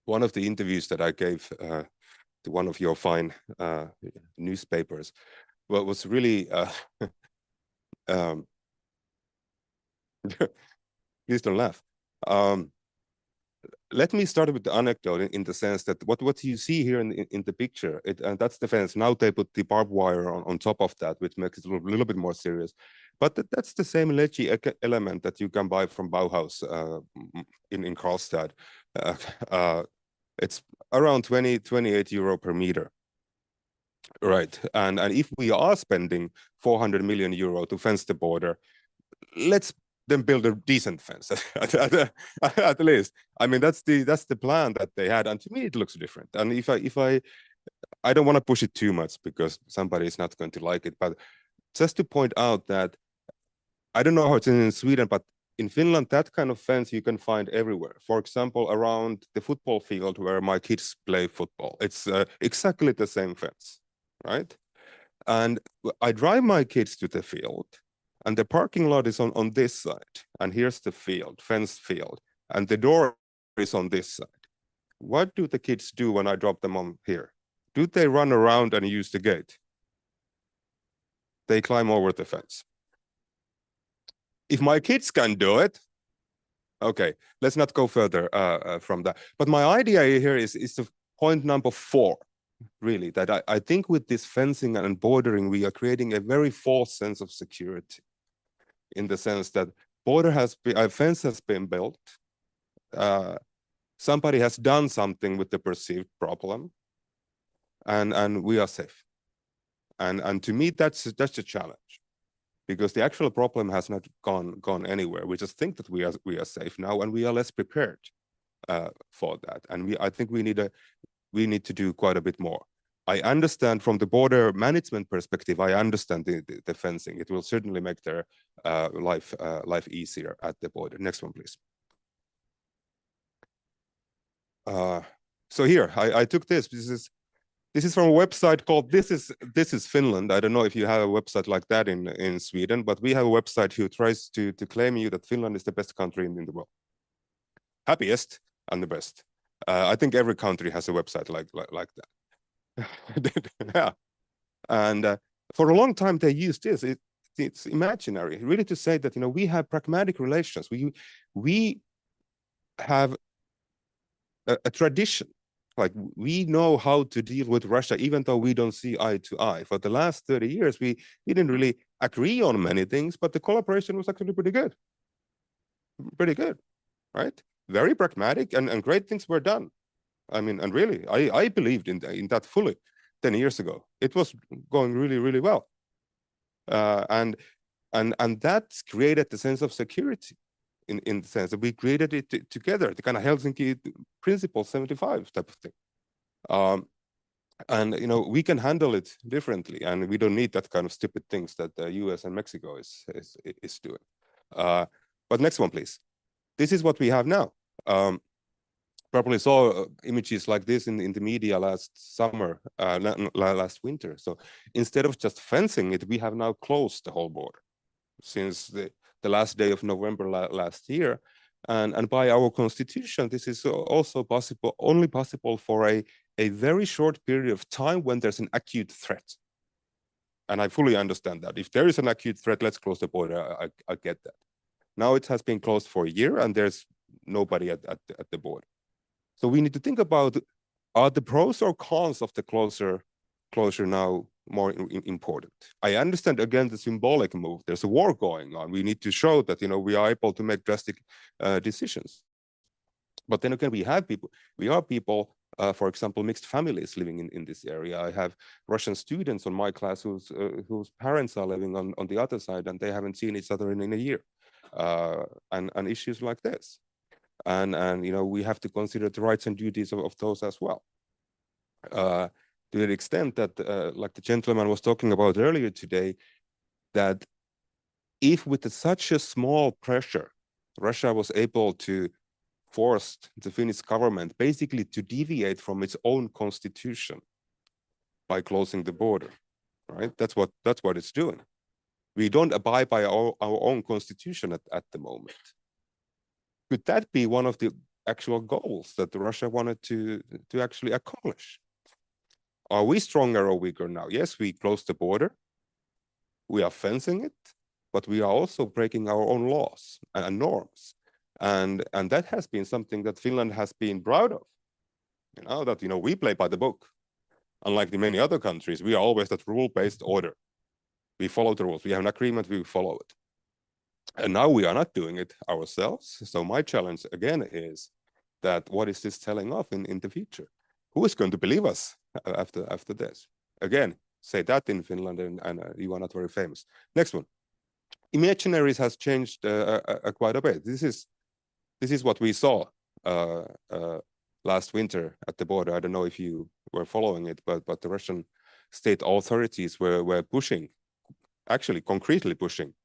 One of the interviews that I gave to one of your fine newspapers was really please don't laugh. Let me start with the anecdote in the sense that what you see here in the picture, and that's the fence. Now they put the barbed wire on top of that, which makes it a little bit more serious. But that's the same ledgy element that you can buy from Bauhaus in Karlstad. It's around 28 euro per meter. Right, and if we are spending 400 million euro to fence the border, let's then build a decent fence at least. I mean, that's the plan that they had, and to me it looks different. And if I don't want to push it too much because somebody is not going to like it, but just to point out that I don't know how it's in Sweden, but in Finland that kind of fence you can find everywhere. For example, around the football field where my kids play football, it's exactly the same fence, right? And I drive my kids to the field, and the parking lot is on this side, and here's the field, fenced field, and the door is on this side. What do the kids do when I drop them on here? Do they run around and use the gate? They climb over the fence. If my kids can do it, okay, let's not go further from that. But my idea here is the point number 4, really, that I think with this fencing and bordering, we are creating a very false sense of security, in the sense that a fence has been built, somebody has done something with the perceived problem, and we are safe. And to me, that's a challenge, because the actual problem has not gone anywhere. We just think that we are safe now, and we are less prepared for that. And I think we need to do quite a bit more. I understand from the border management perspective, I understand the fencing. It will certainly make their life easier at the border. Next one, please. So here, I took this. This is from a website called This is Finland. I don't know if you have a website like that in Sweden, but we have a website who tries to claim you that Finland is the best country in the world. Happiest and the best. I think every country has a website like that. Yeah, and for a long time they used this. It's imaginary, really, to say that, you know, we have pragmatic relations. We have a tradition, like we know how to deal with Russia, even though we don't see eye to eye. For the last 30 years, we didn't really agree on many things, but the collaboration was actually pretty good, right? Very pragmatic, and great things were done. I mean, and really, I believed in that fully. 10 years ago. It was going really, really well. And that created the sense of security in the sense that we created it together, the kind of Helsinki Principle 75 type of thing. And we can handle it differently, and we don't need that kind of stupid things that the US and Mexico is doing. But next one, please. This is what we have now. Probably saw images like this in the media last summer, last winter. So instead of just fencing it, we have now closed the whole border since the last day of November last year. And by our constitution, this is also possible, only possible for a very short period of time when there's an acute threat. And I fully understand that. If there is an acute threat, let's close the border. I get that. Now it has been closed for a year and there's nobody at the border. So we need to think about, are the pros or cons of the closure now more important? I understand, again, the symbolic move. There's a war going on. We need to show that, we are able to make drastic decisions. But then again, we are people, for example, mixed families living in this area. I have Russian students on my class whose parents are living on the other side, and they haven't seen each other in a year, and issues like this. And we have to consider the rights and duties of those as well. To the extent that, like the gentleman was talking about earlier today, that if with such a small pressure, Russia was able to force the Finnish government basically to deviate from its own constitution by closing the border, right? That's what it's doing. We don't abide by our own constitution at the moment. Could that be one of the actual goals that Russia wanted to actually accomplish? Are we stronger or weaker now? Yes, we closed the border. We are fencing it, but we are also breaking our own laws and norms. And that has been something that Finland has been proud of. We play by the book. Unlike the many other countries, we are always that rule-based order. We follow the rules. We have an agreement, we follow it. And now we are not doing it ourselves. So my challenge again is that what is this telling of in the future? Who is going to believe us after this? Again, say that in Finland and you are not very famous. Next one. Imaginaries has changed quite a bit. This is what we saw last winter at the border. I don't know if you were following it, but the Russian state authorities were pushing, actually concretely pushing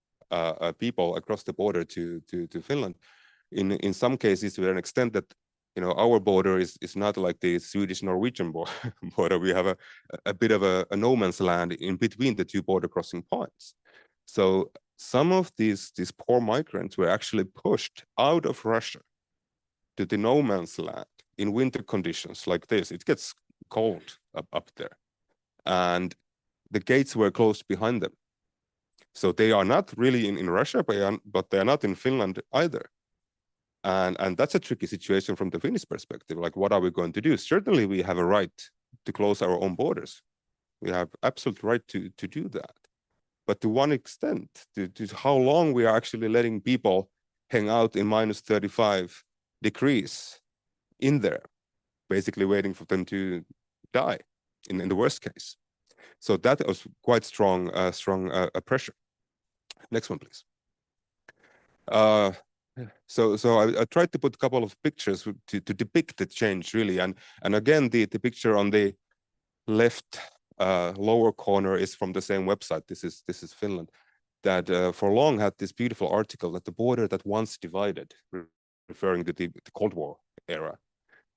people across the border to Finland. In some cases, to an extent that our border is not like the Swedish-Norwegian border. We have a bit of a no man's land in between the two border crossing points. So some of these poor migrants were actually pushed out of Russia to the no man's land in winter conditions like this. It gets cold up there. And the gates were closed behind them. So they are not really in Russia, but they are not in Finland either. And that's a tricky situation from the Finnish perspective. Like, what are we going to do? Certainly, we have a right to close our own borders. We have absolute right to do that. But to one extent, to how long we are actually letting people hang out in minus 35 degrees in there, basically waiting for them to die in the worst case. So that was quite strong pressure. Next one, please. So I tried to put a couple of pictures to depict the change, really. And again, the picture on the left lower corner is from the same website. This is Finland, that for long had this beautiful article that the border that once divided, referring to the Cold War era,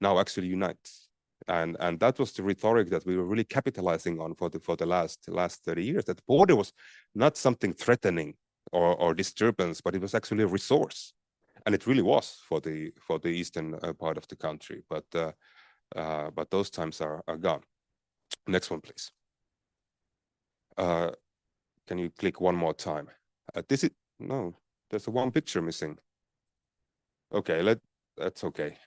now actually unites. And that was the rhetoric that we were really capitalizing on for the last 30 years. That the border was not something threatening or disturbance, but it was actually a resource. And it really was for the eastern part of the country, but those times are gone. Next one, please. Can you click one more time? No, there's one picture missing. Okay, that's okay.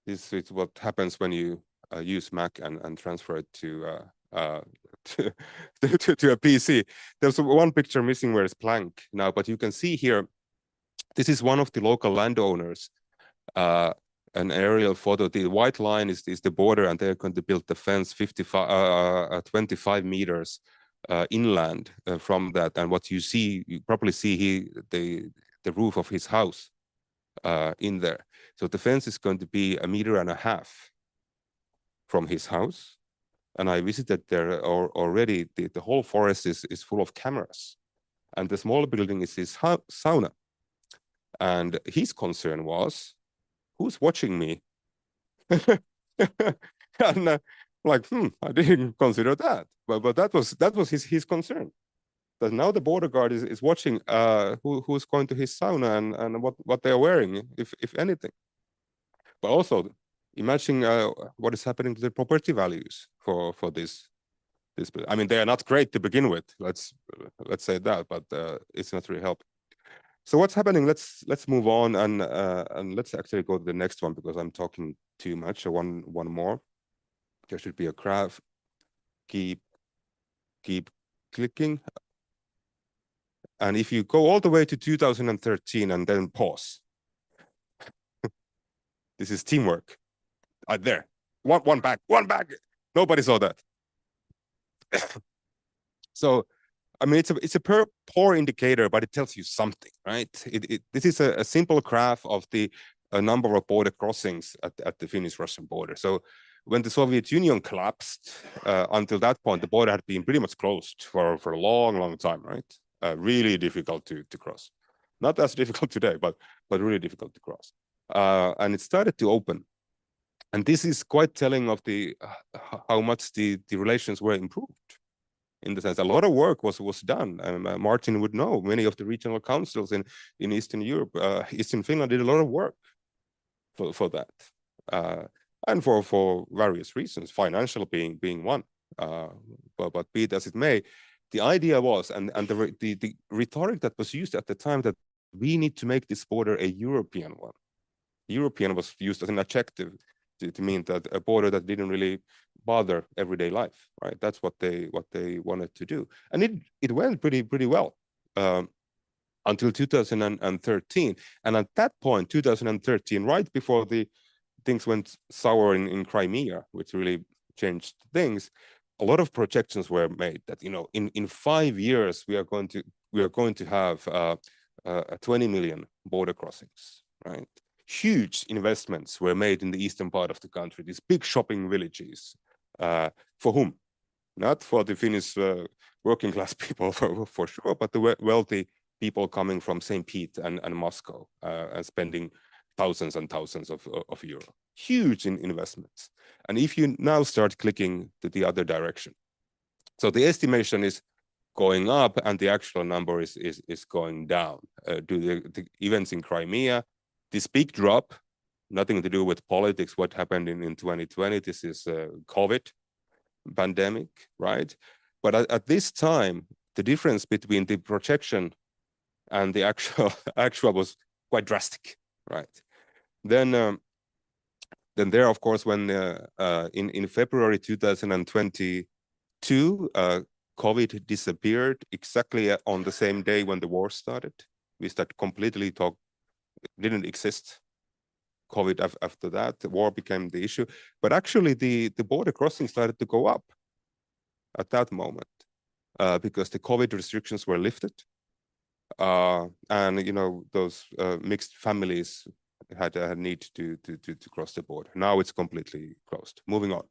This is what happens when you use Mac and transfer it to a PC. There's one picture missing where it's blank now, but you can see here. This is one of the local landowners an aerial photo. The white line is the border, and they're going to build the fence 25 meters inland from that. And what you see, you probably see the roof of his house in there. So the fence is going to be 1.5 meters from his house. And I visited there already. The whole forest is full of cameras. And the small building is his sauna. And his concern was, who's watching me? And like, I didn't consider that. But that was his concern. That now the border guard is watching who's going to his sauna and what they're wearing, if anything. But also imagine what is happening to the property values for this. I mean, they are not great to begin with. Let's say that, but it's not really helping. So what's happening? Let's move on and let's actually go to the next one because I'm talking too much. So one more. There should be a graph. Keep clicking. And if you go all the way to 2013 and then pause, this is teamwork. There, one back. Nobody saw that. So, I mean, it's a poor indicator, but it tells you something, right? This is a simple graph of the number of border crossings at the Finnish-Russian border. So when the Soviet Union collapsed, until that point, the border had been pretty much closed for a long time, right? Really difficult to cross. Not as difficult today, but really difficult to cross. And it started to open. And this is quite telling of how much the relations were improved. In the sense, a lot of work was done. Martin would know many of the regional councils in Eastern Europe, Eastern Finland did a lot of work for that, and for various reasons, financial being one. But be it as it may, the idea was, and the rhetoric that was used at the time, that we need to make this border a European one. European was used as an adjective to mean that a border that didn't really bother everyday life, right? That's what they wanted to do, and it went pretty well until 2013. And at that point, 2013, right before the things went sour in Crimea, which really changed things, a lot of projections were made that in 5 years we are going to have 20 million border crossings, right? Huge investments were made in the eastern part of the country, these big shopping villages. For whom? Not for the Finnish working class people for sure, but the wealthy people coming from St. Pete and Moscow and spending thousands and thousands of euro. Huge investments. And if you now start clicking to the other direction, so the estimation is going up and the actual number is going down due to the events in Crimea. This big drop, nothing to do with politics, what happened in 2020, this is COVID pandemic, right? But at this time, the difference between the projection and the actual was quite drastic, right? Then there, of course, when in February 2022, COVID disappeared exactly on the same day when the war started. We started completely didn't exist. COVID after that, the war became the issue. But actually the border crossing started to go up at that moment because the COVID restrictions were lifted. And those mixed families had a need to cross the border. Now it's completely closed. Moving on.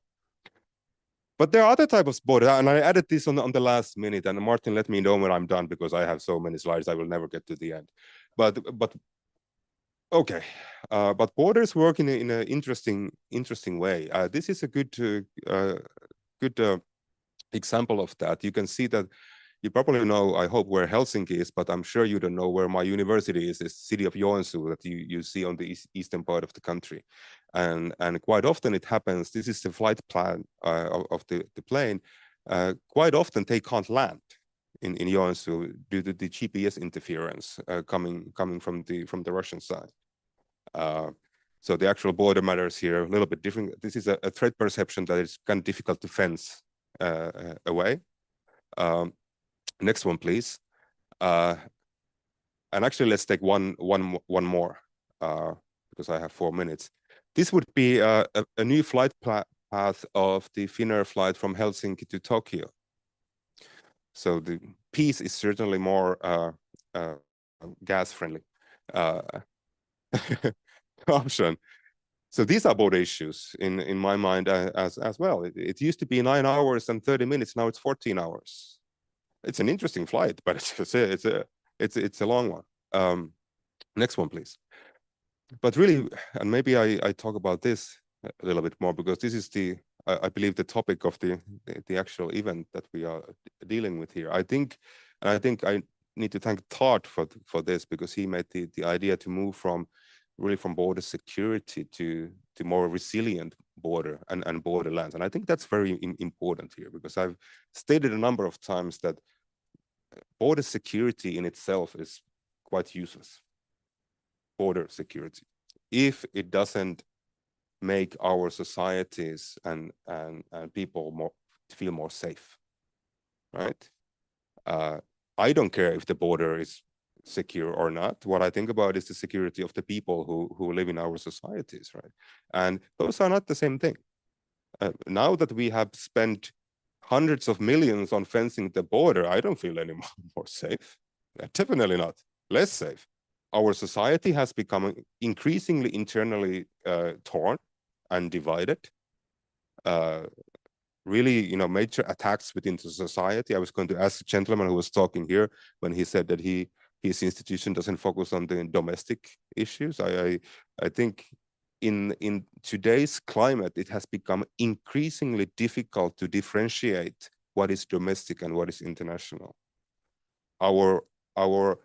But there are other types of border, and I added this on the last minute. And Martin, let me know when I'm done because I have so many slides I will never get to the end. But okay, but borders work in an interesting way. This is a good example of that. You can see that. You probably know, I hope, where Helsinki is, but I'm sure you don't know where my university is. It's the city of Joensuu that you see on the eastern part of the country. And quite often it happens, this is the flight plan of the plane. Quite often they can't land in Joensuu due to the GPS interference coming from the Russian side. So the actual border matters here a little bit different. This is a threat perception that is kind of difficult to fence away. Next one, please. And actually, let's take one more because I have 4 minutes. This would be a new flight path of the Finnair flight from Helsinki to Tokyo. So the piece is certainly more gas friendly option. So these are border issues in my mind as well. It used to be 9 hours and 30 minutes. Now it's 14 hours. It's an interesting flight, but it's a long one. Next one, please. But really, and maybe I talk about this a little bit more, because this is I believe the topic of the actual event that we are dealing with here. I think I need to thank Todd for this, because he made the idea to move from border security to more resilient border and borderlands. And I think that's very important here, because I've stated a number of times that border security in itself is quite useless. Border security, if it doesn't make our societies and people feel more safe, right? I don't care if the border is secure or not. What I think about is the security of the people who live in our societies, right? And those are not the same thing. Now that we have spent hundreds of millions on fencing the border, I don't feel any more safe. Definitely not. Less safe. Our society has become increasingly internally torn and divided. Really, major attacks within the society. I was going to ask the gentleman who was talking here when he said that his institution doesn't focus on the domestic issues. I think in today's climate, it has become increasingly difficult to differentiate what is domestic and what is international. Our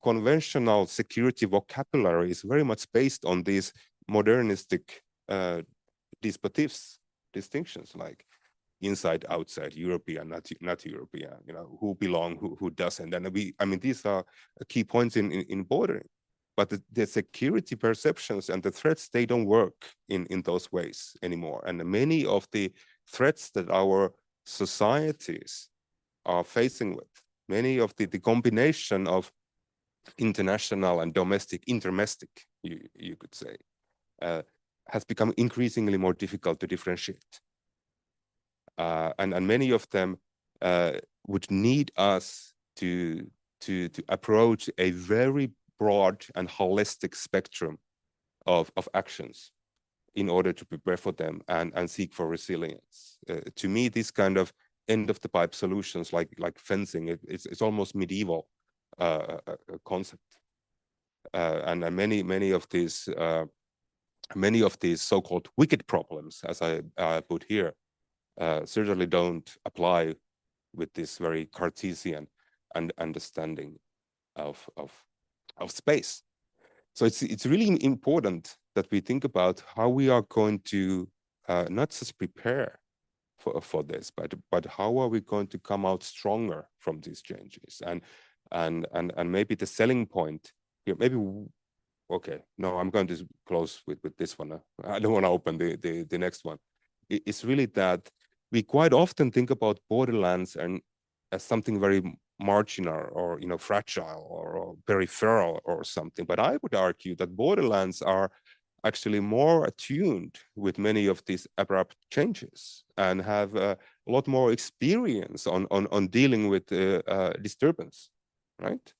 conventional security vocabulary is very much based on these modernistic distinctions, like inside, outside, European, not European, who belong, who doesn't. And these are key points in bordering. But the security perceptions and the threats, they don't work in those ways anymore. And many of the threats that our societies are facing with, many of the combination of international and domestic, intermestic, you could say, has become increasingly more difficult to differentiate. And many of them would need us to approach a very broad and holistic spectrum of actions in order to prepare for them and seek for resilience. To me, this kind of end of the pipe solutions like fencing, it's almost medieval concept. And many of these so-called wicked problems, as I put here, certainly don't apply with this very Cartesian understanding of space. So it's really important that we think about how we are going to not just prepare for this, but how are we going to come out stronger from these changes? And maybe the selling point here, okay, no, I'm going to close with this one. I don't want to open the next one. It's really that we quite often think about borderlands and as something very marginal or fragile or peripheral or something. But I would argue that borderlands are actually more attuned with many of these abrupt changes and have a lot more experience on dealing with disturbance, right?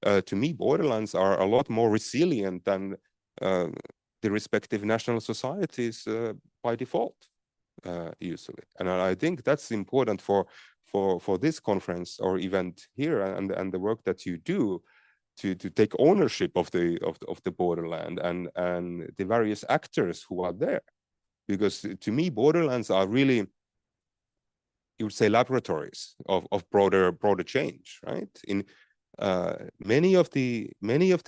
To me, borderlands are a lot more resilient than the respective national societies by default, usually. And I think that's important for this conference or event here and the work that you do to take ownership of the borderland and the various actors who are there. Because to me, borderlands are really, you would say, laboratories of broader change, right? In many of the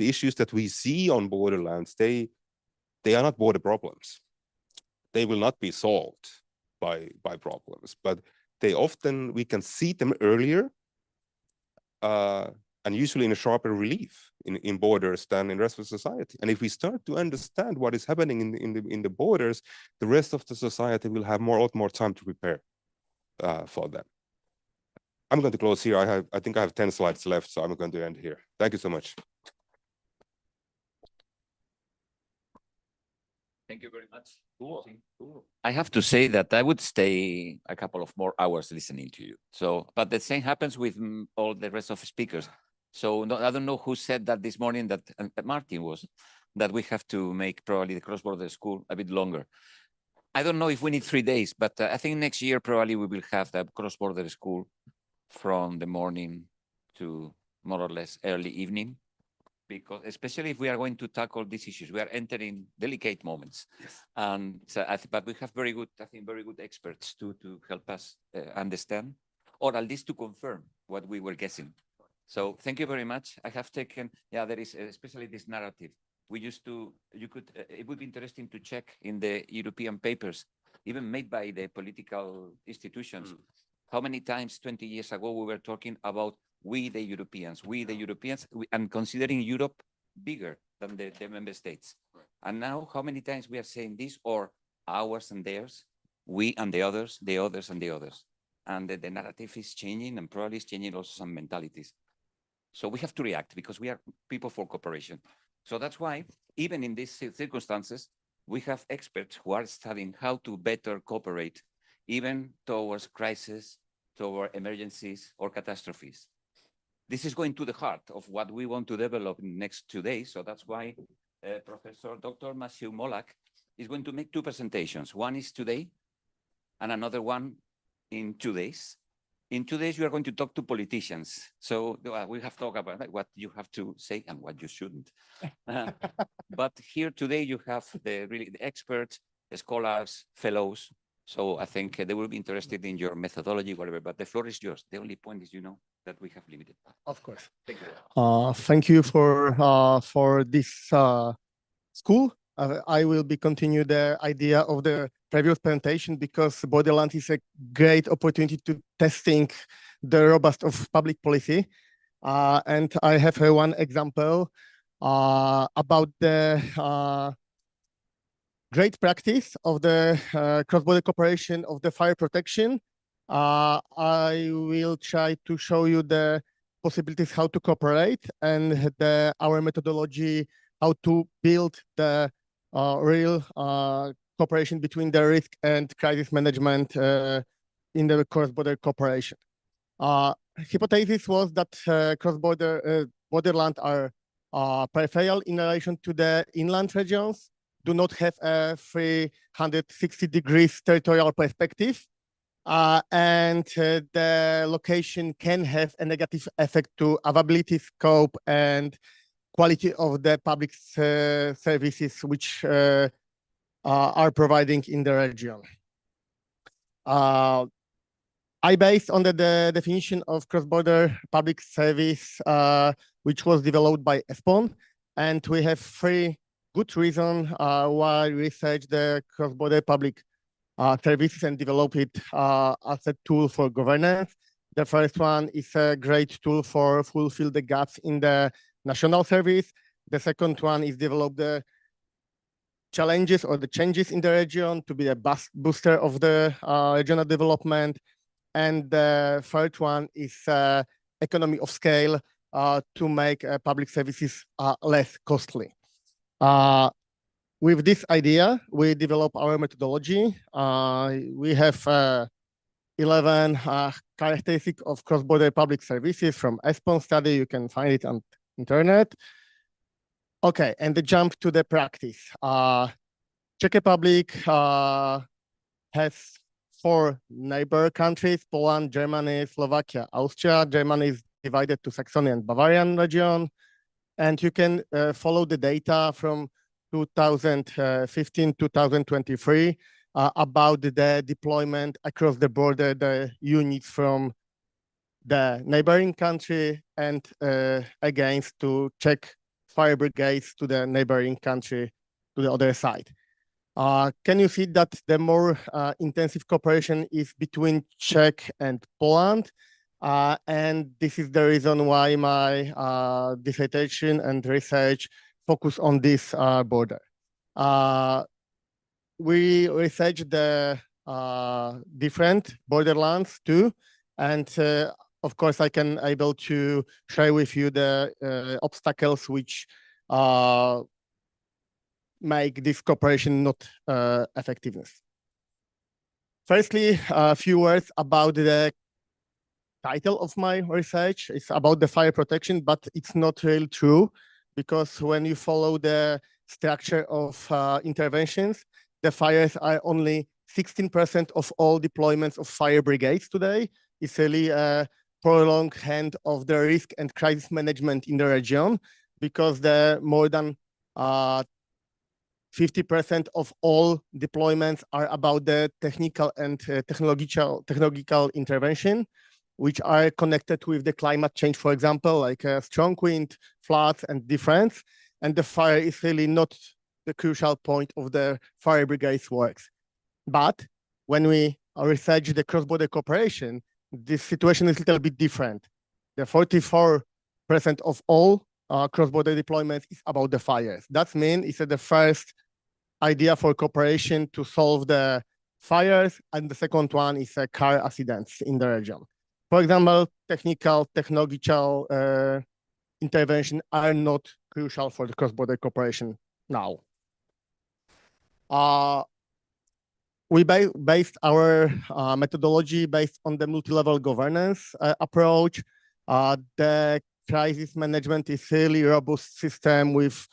issues that we see on borderlands, they are not border problems. They will not be solved by problems, but they often, we can see them earlier and usually in a sharper relief in borders than in the rest of society. And if we start to understand what is happening in the borders, the rest of the society will have a lot more time to prepare for them. I'm going to close here. I think I have 10 slides left, so I'm going to end here. Thank you so much. Thank you very much. I have to say that I would stay a couple of more hours listening to you. So, but the same happens with all the rest of speakers. So no, I don't know who said that this morning, that Martin was, that we have to make probably the cross-border school a bit longer. I don't know if we need 3 days, but I think next year probably we will have the cross-border school from the morning to more or less early evening, because especially if we are going to tackle these issues, we are entering delicate moments. Yes. And but we have very good, I think, very good experts to help us understand, or at least to confirm what we were guessing. So thank you very much. I have taken, there is especially this narrative. We used to, it would be interesting to check in the European papers, even made by the political institutions, how many times 20 years ago we were talking about we the Europeans, and considering Europe bigger than the member states. Right. And now how many times we are saying this, or ours and theirs, we and the others and the others. And the narrative is changing, and probably is changing also some mentalities. So we have to react, because we are people for cooperation. So that's why, even in these circumstances, we have experts who are studying how to better cooperate, even towards crisis, toward emergencies or catastrophes. This is going to the heart of what we want to develop in the next 2 days. So that's why Professor Dr. Matthew Molak is going to make 2 presentations. One is today, and another one in 2 days. In 2 days, you are going to talk to politicians. So we have talked about what you have to say and what you shouldn't. But here today, you have the experts, the scholars, fellows. So I think they will be interested in your methodology, whatever, but the floor is yours. The only point is, that we have limited time. Of course. Thank you. Thank you for this school. I will be continue the idea of the previous presentation, because Borderland is a great opportunity to testing the robust of public policy. And I have one example about the great practice of the cross-border cooperation of the fire protection. I will try to show you the possibilities how to cooperate, and our methodology how to build the real cooperation between the risk and crisis management in the cross-border cooperation. Hypothesis was that cross-border borderland are peripheral in relation to the inland regions, do not have a 360 degrees territorial perspective, and the location can have a negative effect to availability, scope, and quality of the public services which are providing in the region. I based on the definition of cross-border public service, which was developed by ESPON, and we have 3 good reasons why we research the cross-border public services and develop it as a tool for governance. The first one is a great tool for fulfill the gaps in the national service. The second one is develop the challenges or the changes in the region to be a booster of the regional development. And the third one is economy of scale to make public services less costly. With this idea, we develop our methodology. We have 11 characteristics of cross-border public services from ESPON study. You can find it on internet. Okay, and the jump to the practice. Czech Republic has 4 neighbor countries: Poland, Germany, Slovakia, Austria. Germany is divided to Saxony and Bavarian region. And you can follow the data from 2015, 2023 about the deployment across the border, the units from the neighboring country and against to Czech fire brigades to the neighboring country to the other side. Can you see that the more intensive cooperation is between Czech and Poland? And this is the reason why my dissertation and research focus on this border. We research the different borderlands too, and of course I can able to share with you the obstacles which make this cooperation not effectiveness. Firstly, a few words about the title of my research. It's about the fire protection, but it's not really true, because when you follow the structure of interventions, the fires are only 16% of all deployments of fire brigades today. It's really a prolonged hand of the risk and crisis management in the region, because the more than 50% of all deployments are about the technical and technological intervention, which are connected with the climate change, for example, like strong wind, floods, and difference. And the fire is really not the crucial point of the fire brigade's works. But when we research the cross-border cooperation, this situation is a little bit different. The 44% of all cross-border deployments is about the fires. That means it's the first idea for cooperation to solve the fires, and the second one is car accidents in the region. For example, technological intervention are not crucial for the cross-border cooperation now. We based our methodology based on the multi-level governance approach. The crisis management is a really robust system with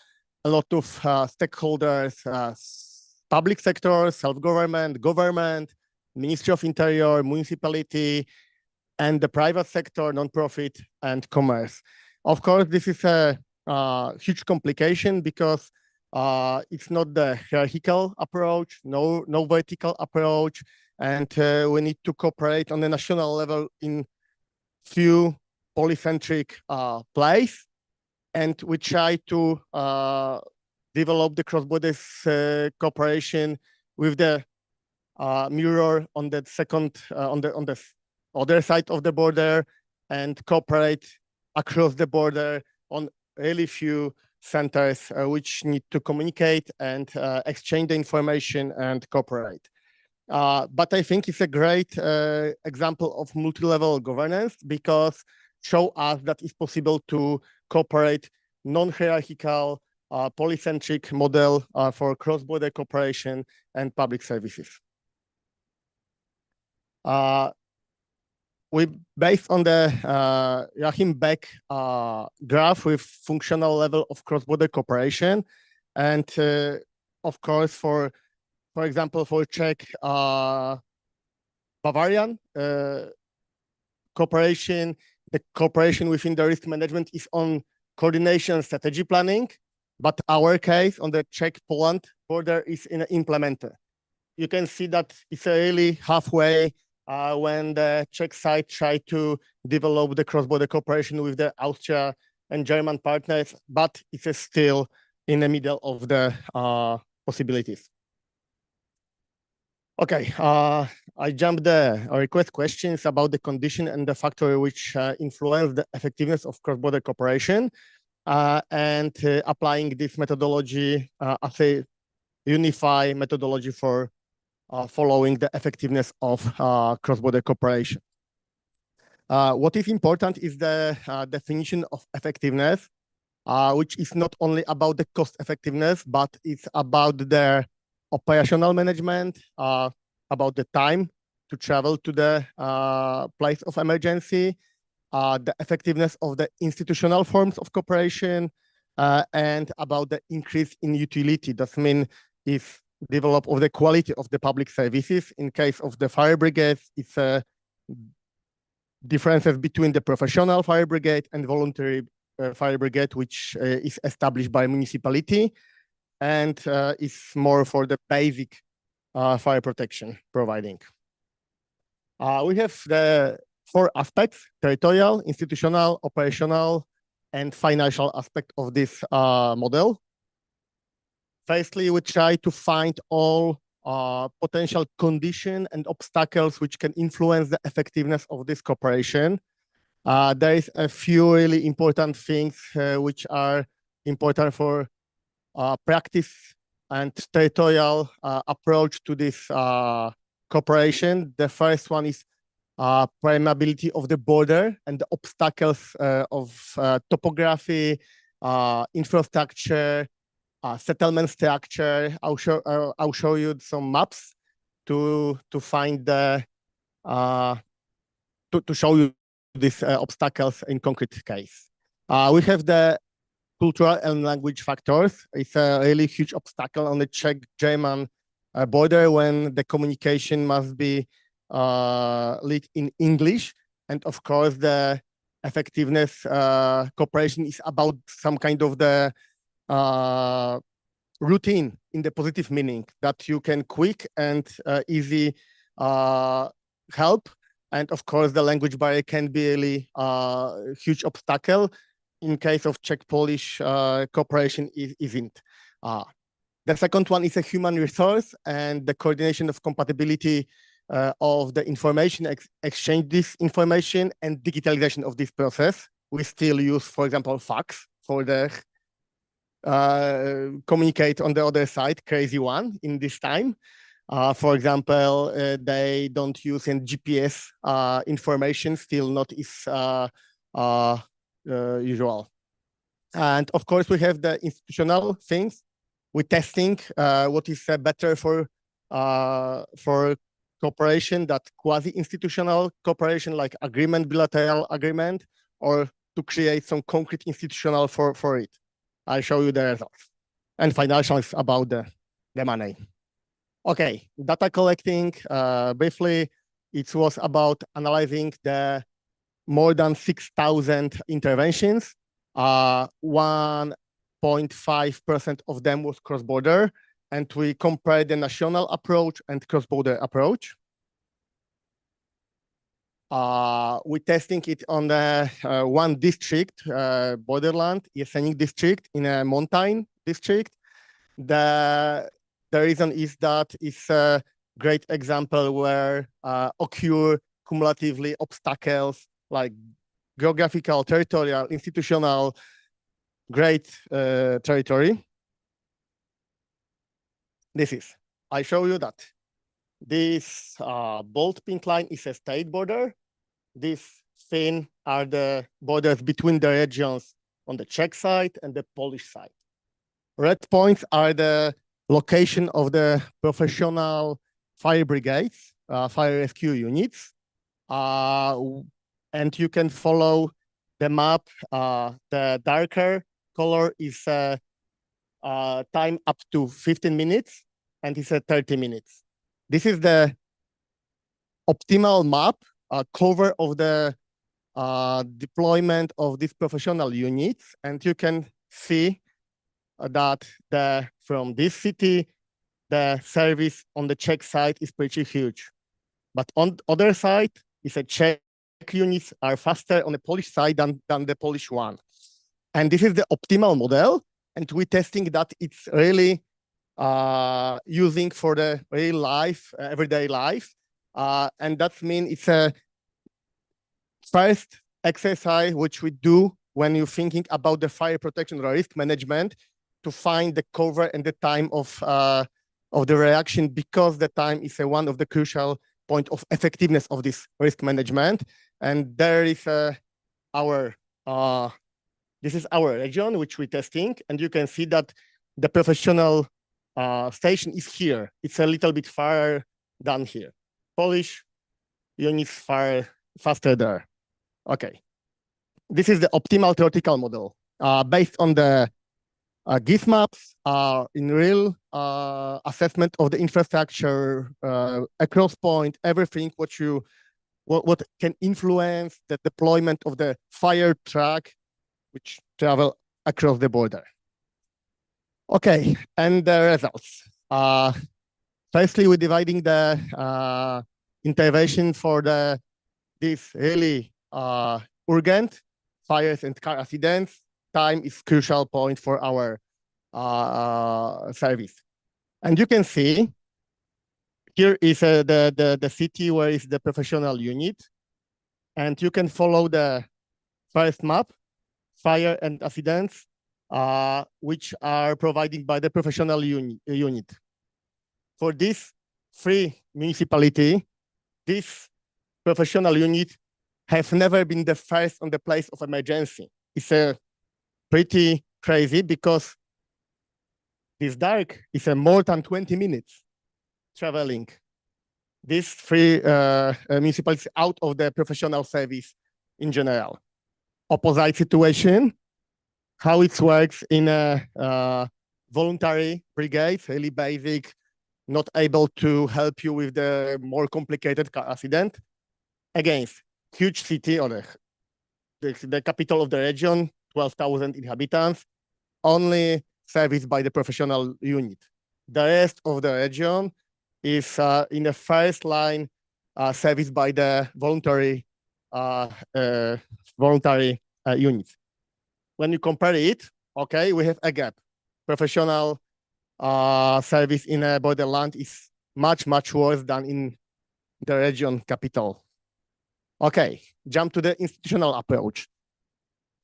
a lot of stakeholders, public sector, self-government, government, Ministry of Interior, municipality, and the private sector, non-profit, and commerce. Of course, this is a huge complication, because it's not the hierarchical approach, no vertical approach, and we need to cooperate on the national level in few polycentric places. And we try to develop the cross-border cooperation with the mirror on the on the other side of the border, and cooperate across the border on really few centers which need to communicate and exchange the information and cooperate. But I think it's a great example of multi-level governance, because show us that it's possible to cooperate non-hierarchical, polycentric model for cross-border cooperation and public services. We based on the Joachim Beck graph with functional level of cross-border cooperation, and of course, for example, for Czech Bavarian cooperation, the cooperation within the risk management is on coordination and strategy planning, but our case on the Czech-Poland border is in an implementer. You can see that it's really halfway when the Czech side tried to develop the cross-border cooperation with the Austria and German partners, but it's still in the middle of the possibilities. Okay, I jumped the request questions about the condition and the factor which influence the effectiveness of cross-border cooperation, and applying this methodology as a unified methodology for following the effectiveness of cross-border cooperation. What is important is the definition of effectiveness, which is not only about the cost effectiveness, but it's about the operational management, about the time to travel to the place of emergency, the effectiveness of the institutional forms of cooperation, and about the increase in utility. That means if develop of the quality of the public services. In case of the fire brigades, it's differences between the professional fire brigade and voluntary fire brigade, which is established by municipality, and is more for the basic fire protection providing. We have the 4 aspects: territorial, institutional, operational, and financial aspect of this model. Firstly, we try to find all potential conditions and obstacles which can influence the effectiveness of this cooperation. There is a few really important things which are important for practice and territorial approach to this cooperation. The first one is permeability of the border and the obstacles of topography, infrastructure, settlement structure. I'll show you some maps to find the to show you these obstacles in concrete case. We have the cultural and language factors. It's a really huge obstacle on the Czech-German border when the communication must be lead in English. And of course, the effectiveness cooperation is about some kind of the routine in the positive meaning that you can quick and easy help. And of course, the language barrier can be really a huge obstacle. In case of Czech-Polish cooperation isn't. The second one is a human resource and the coordination of compatibility of the information, exchange this information and digitalization of this process. We still use, for example, fax for the communicate on the other side, crazy one in this time. For example, they don't use in GPS information, still not is usual. And of course, we have the institutional things. We're testing what is better for cooperation, that quasi-institutional cooperation like agreement, bilateral agreement, or to create some concrete institutional for it. I'll show you the results. And financials about the money. Okay, data collecting, briefly, it was about analyzing the more than 6,000 interventions. 1.5% of them was cross-border, and we compared the national approach and cross-border approach. We're testing it on the one district, borderland, Jeseník district in a mountain district. The reason is that it's a great example where occur cumulatively obstacles like geographical, territorial, institutional, great territory. I show you that this bold pink line is a state border. These thin are the borders between the regions on the Czech side and the Polish side. Red points are the location of the professional fire brigades, fire rescue units. And you can follow the map. The darker color is time up to 15 minutes, and it's 30 minutes. This is the optimal map cover of the deployment of these professional units. And you can see that from this city, the service on the Czech side is pretty huge. But on the other side, it's a Czech units are faster on the Polish side than the Polish one. And this is the optimal model. And we're testing that it's really using for the real life, everyday life. And that means it's a first exercise which we do when you're thinking about the fire protection or risk management to find the cover and the time of the reaction, because the time is one of the crucial point of effectiveness of this risk management. And there is this is our region which we're testing, and you can see that the professional station is here. It's a little bit farther than here. Polish units far faster there. Okay, this is the optimal theoretical model based on the GIS maps in real assessment of the infrastructure, across point, everything what can influence the deployment of the fire truck which travel across the border. Okay, and the results. Firstly, we're dividing the intervention for this really urgent fires and car accidents. Time is crucial point for our service. And you can see here is the city where is the professional unit. And you can follow the first map, fire and accidents, which are provided by the professional unit. For this three municipality, this professional unit have never been the first on the place of emergency. It's pretty crazy because This dark is a more than 20 minutes traveling. These three municipalities out of the professional service in general. Opposite situation, how it works in a voluntary brigade, really basic, not able to help you with the more complicated car accident. Against huge city or the capital of the region, 12,000 inhabitants, only serviced by the professional unit. The rest of the region is in the first line serviced by the voluntary units. When you compare it, okay, we have a gap. Professional service in a borderland is much worse than in the region capital. Okay, jump to the institutional approach.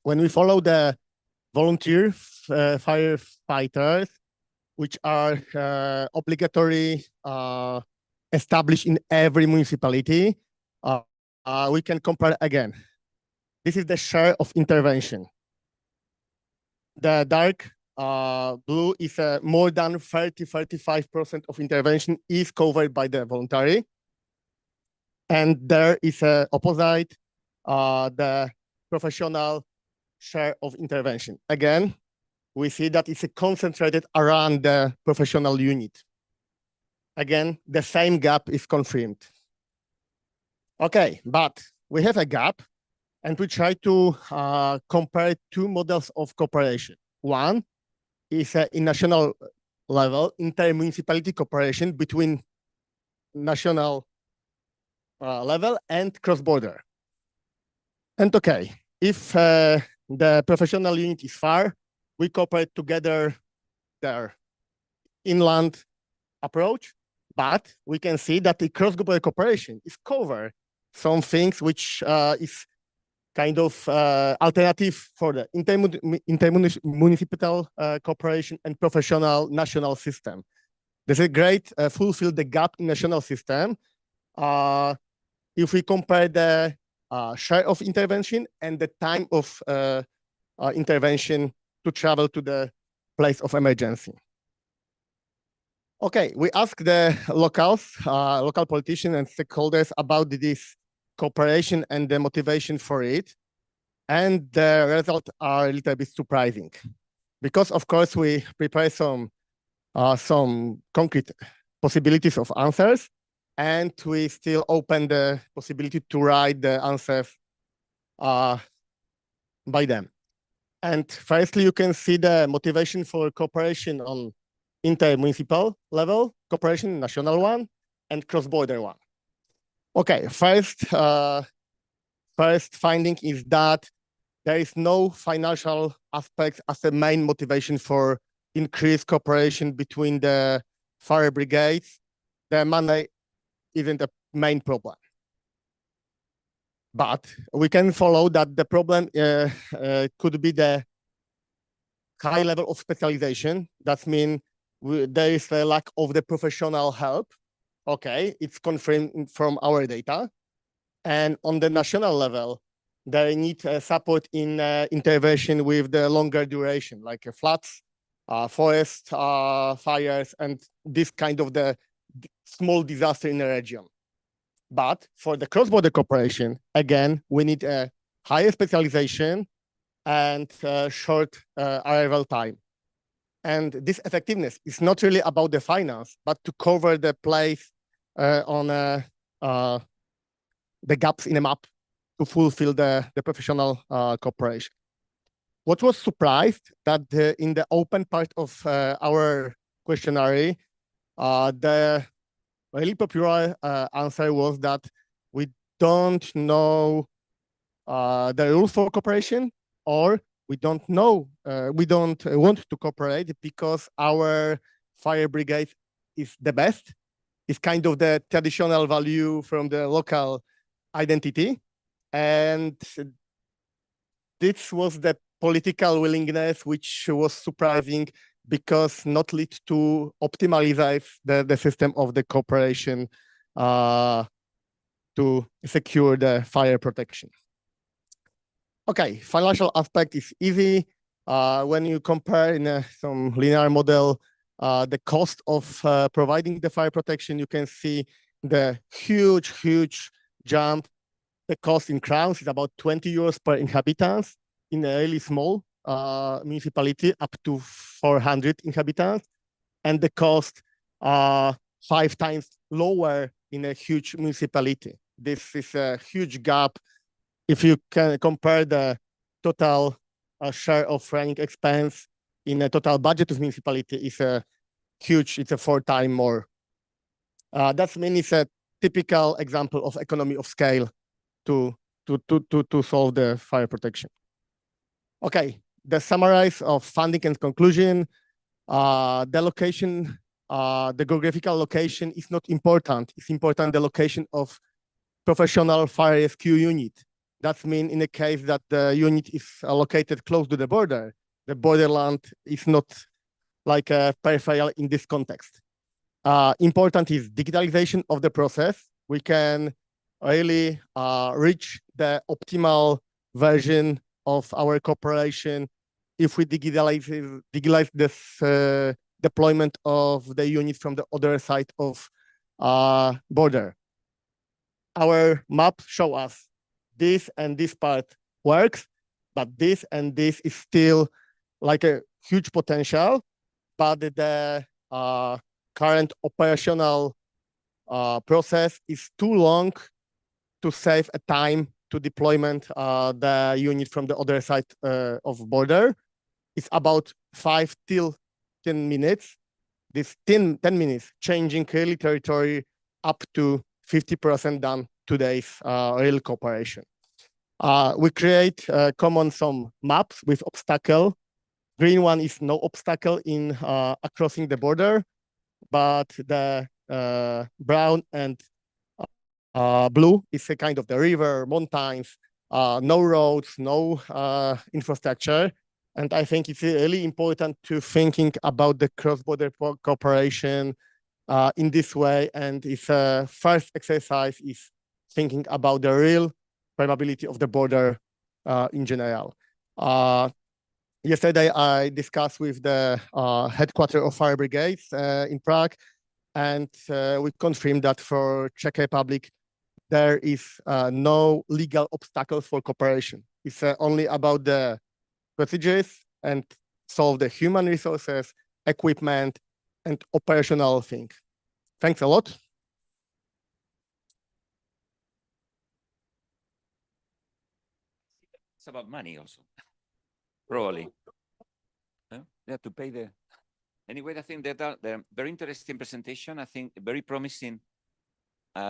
When we follow the volunteer firefighters, which are obligatory established in every municipality, we can compare again. This is the share of intervention. The dark blue is more than 35% of intervention is covered by the voluntary. And there is a opposite, the professional share of intervention. Again, we see that it's concentrated around the professional unit. Again, the same gap is confirmed. Okay, but we have a gap and we try to compare two models of cooperation. One is in national level, inter-municipality cooperation between national level and cross-border. And okay, if the professional unit is far, we cooperate together their inland approach, but we can see that the cross-border cooperation is cover some things which is kind of alternative for the intermunicipal cooperation and professional national system. This is great, fulfill the gap in national system. If we compare the share of intervention and the time of intervention to travel to the place of emergency. Okay, we asked the local politicians and stakeholders about this cooperation and the motivation for it. And the results are a little bit surprising. Because of course we prepare some concrete possibilities of answers, and we still open the possibility to write the answers by them. And firstly, you can see the motivation for cooperation on inter-municipal level, cooperation national one, and cross-border one. Okay, first finding is that there is no financial aspect as the main motivation for increased cooperation between the fire brigades. The money isn't a main problem. But we can follow that the problem could be the high level of specialization. That means there is a lack of the professional help. Okay, it's confirmed from our data. And on the national level, they need support in intervention with the longer duration, like floods, forest fires, and this kind of the small disaster in the region. But for the cross-border cooperation, again, we need a higher specialization and short arrival time. And this effectiveness is not really about the finance, but to cover the place on the gaps in the map to fulfill the professional cooperation. What was surprised that in the open part of our questionnaire, the really popular answer was that we don't know the rules for cooperation, or we don't know, we don't want to cooperate because our fire brigade is the best. It's kind of the traditional value from the local identity. And this was the political willingness, which was surprising because not lead to optimize the system of the cooperation to secure the fire protection. Okay, financial aspect is easy. When you compare in some linear model, the cost of providing the fire protection. You can see the huge jump. The cost in crowns is about 20 euros per inhabitants in a really small municipality up to 400 inhabitants. And the cost 5 times lower in a huge municipality. This is a huge gap. If you can compare the total share of running expense in a total budget of municipality, is a huge, it's a 4 times more. That means it's a typical example of economy of scale to solve the fire protection. Okay, the summarize of funding and conclusion. The location, the geographical location is not important. It's important the location of professional fire rescue unit. That means in the case that the unit is located close to the borderland is not like a peripheral in this context. Important is digitalization of the process. We can really reach the optimal version of our cooperation if we digitalize this deployment of the unit from the other side of border. Our map show us this and this part works, but this and this is still like a huge potential, but the current operational process is too long to save a time to deployment the unit from the other side of border. It's about 5 till 10 minutes. This 10 minutes changing really territory up to 50% done today's real cooperation. We create common some maps with obstacle. Green one is no obstacle in crossing the border, but the brown and blue is a kind of the river, mountains, no roads, no infrastructure. And I think it's really important to thinking about the cross-border cooperation in this way. And if first exercise is thinking about the real probability of the border in general. Yesterday, I discussed with the headquarters of fire brigades in Prague, and we confirmed that for Czech Republic, there is no legal obstacles for cooperation. It's only about the procedures and solve the human resources, equipment, and operational thing. Thanks a lot. It's about money also, probably. Yeah, to pay the. Anyway, I think that the very interesting presentation. I think very promising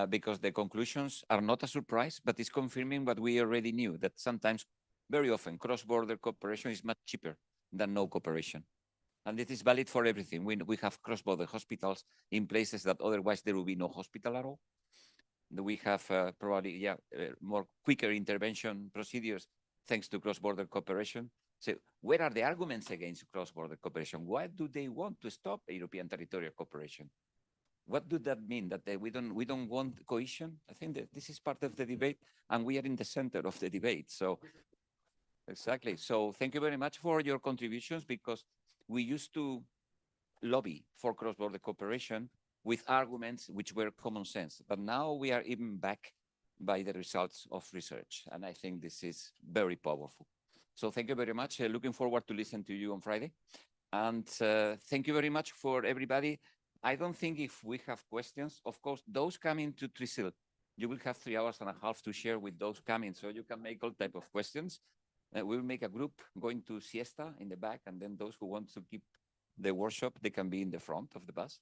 because the conclusions are not a surprise, but it's confirming what we already knew, that sometimes, very often, cross-border cooperation is much cheaper than no cooperation. And this is valid for everything. We have cross-border hospitals in places that otherwise there will be no hospital at all. We have probably, more quicker intervention procedures thanks to cross-border cooperation. So where are the arguments against cross-border cooperation? Why do they want to stop European territorial cooperation? What does that mean? That we don't want cohesion? I think that this is part of the debate, and we are in the center of the debate. So exactly. So thank you very much for your contributions, because we used to lobby for cross-border cooperation with arguments which were common sense, but now we are even back by the results of research, and I think this is very powerful. So thank you very much. Looking forward to listen to you on Friday, and thank you very much for everybody. I don't think if we have questions, of course, those coming to Trysil, you will have 3.5 hours to share with those coming, so you can make all type of questions. We'll make a group going to siesta in the back, and then those who want to keep the workshop, they can be in the front of the bus.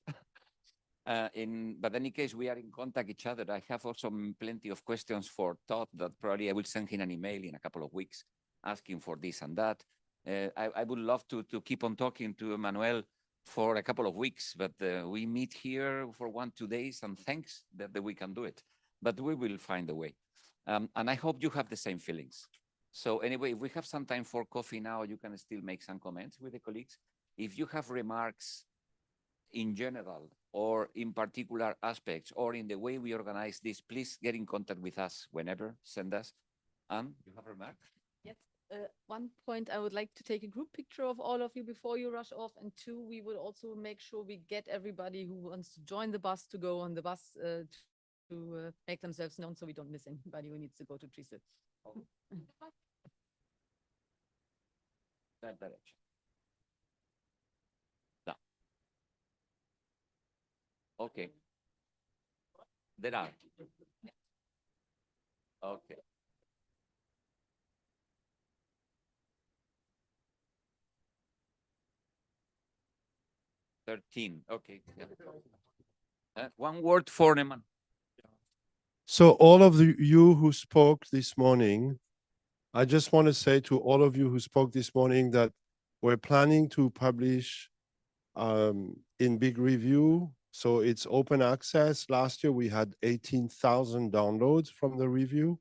But in any case, we are in contact each other. I have also plenty of questions for Todd that probably I will send him an email in a couple of weeks asking for this and that. I would love to keep on talking to Manuel for a couple of weeks, but we meet here for 1-2 days, and thanks that we can do it. But we will find a way. And I hope you have the same feelings. So anyway, if we have some time for coffee now, you can still make some comments with the colleagues. If you have remarks in general or in particular aspects or in the way we organize this, please get in contact with us whenever, send us. And you have remarks? Yes, one point, I would like to take a group picture of all of you before you rush off. And two, we would also make sure we get everybody who wants to join the bus to go on the bus to make themselves known, so we don't miss anybody who needs to go to Trise. That direction. No. Okay. There are. Okay. Okay. Yeah. One word for Neman. So all of you who spoke this morning, I just want to say to all of you who spoke this morning that we're planning to publish in big review. So it's open access. Last year we had 18,000 downloads from the review.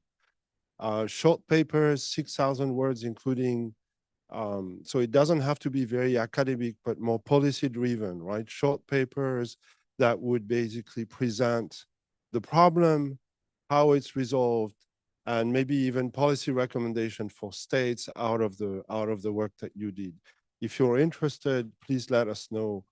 Short papers, 6,000 words, including, so it doesn't have to be very academic, but more policy driven, right? Short papers that would basically present the problem, how it's resolved, and maybe even policy recommendation for states out of the work that you did. If you're interested, please let us know.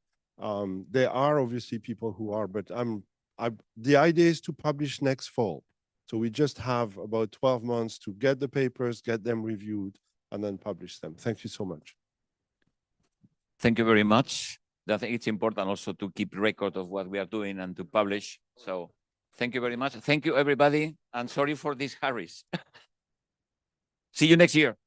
There are obviously people who are, but the idea is to publish next fall. So we just have about 12 months to get the papers, get them reviewed, and then publish them. Thank you so much. Thank you very much. I think it's important also to keep record of what we are doing and to publish. So thank you very much. Thank you, everybody. And sorry for these hurries. See you next year.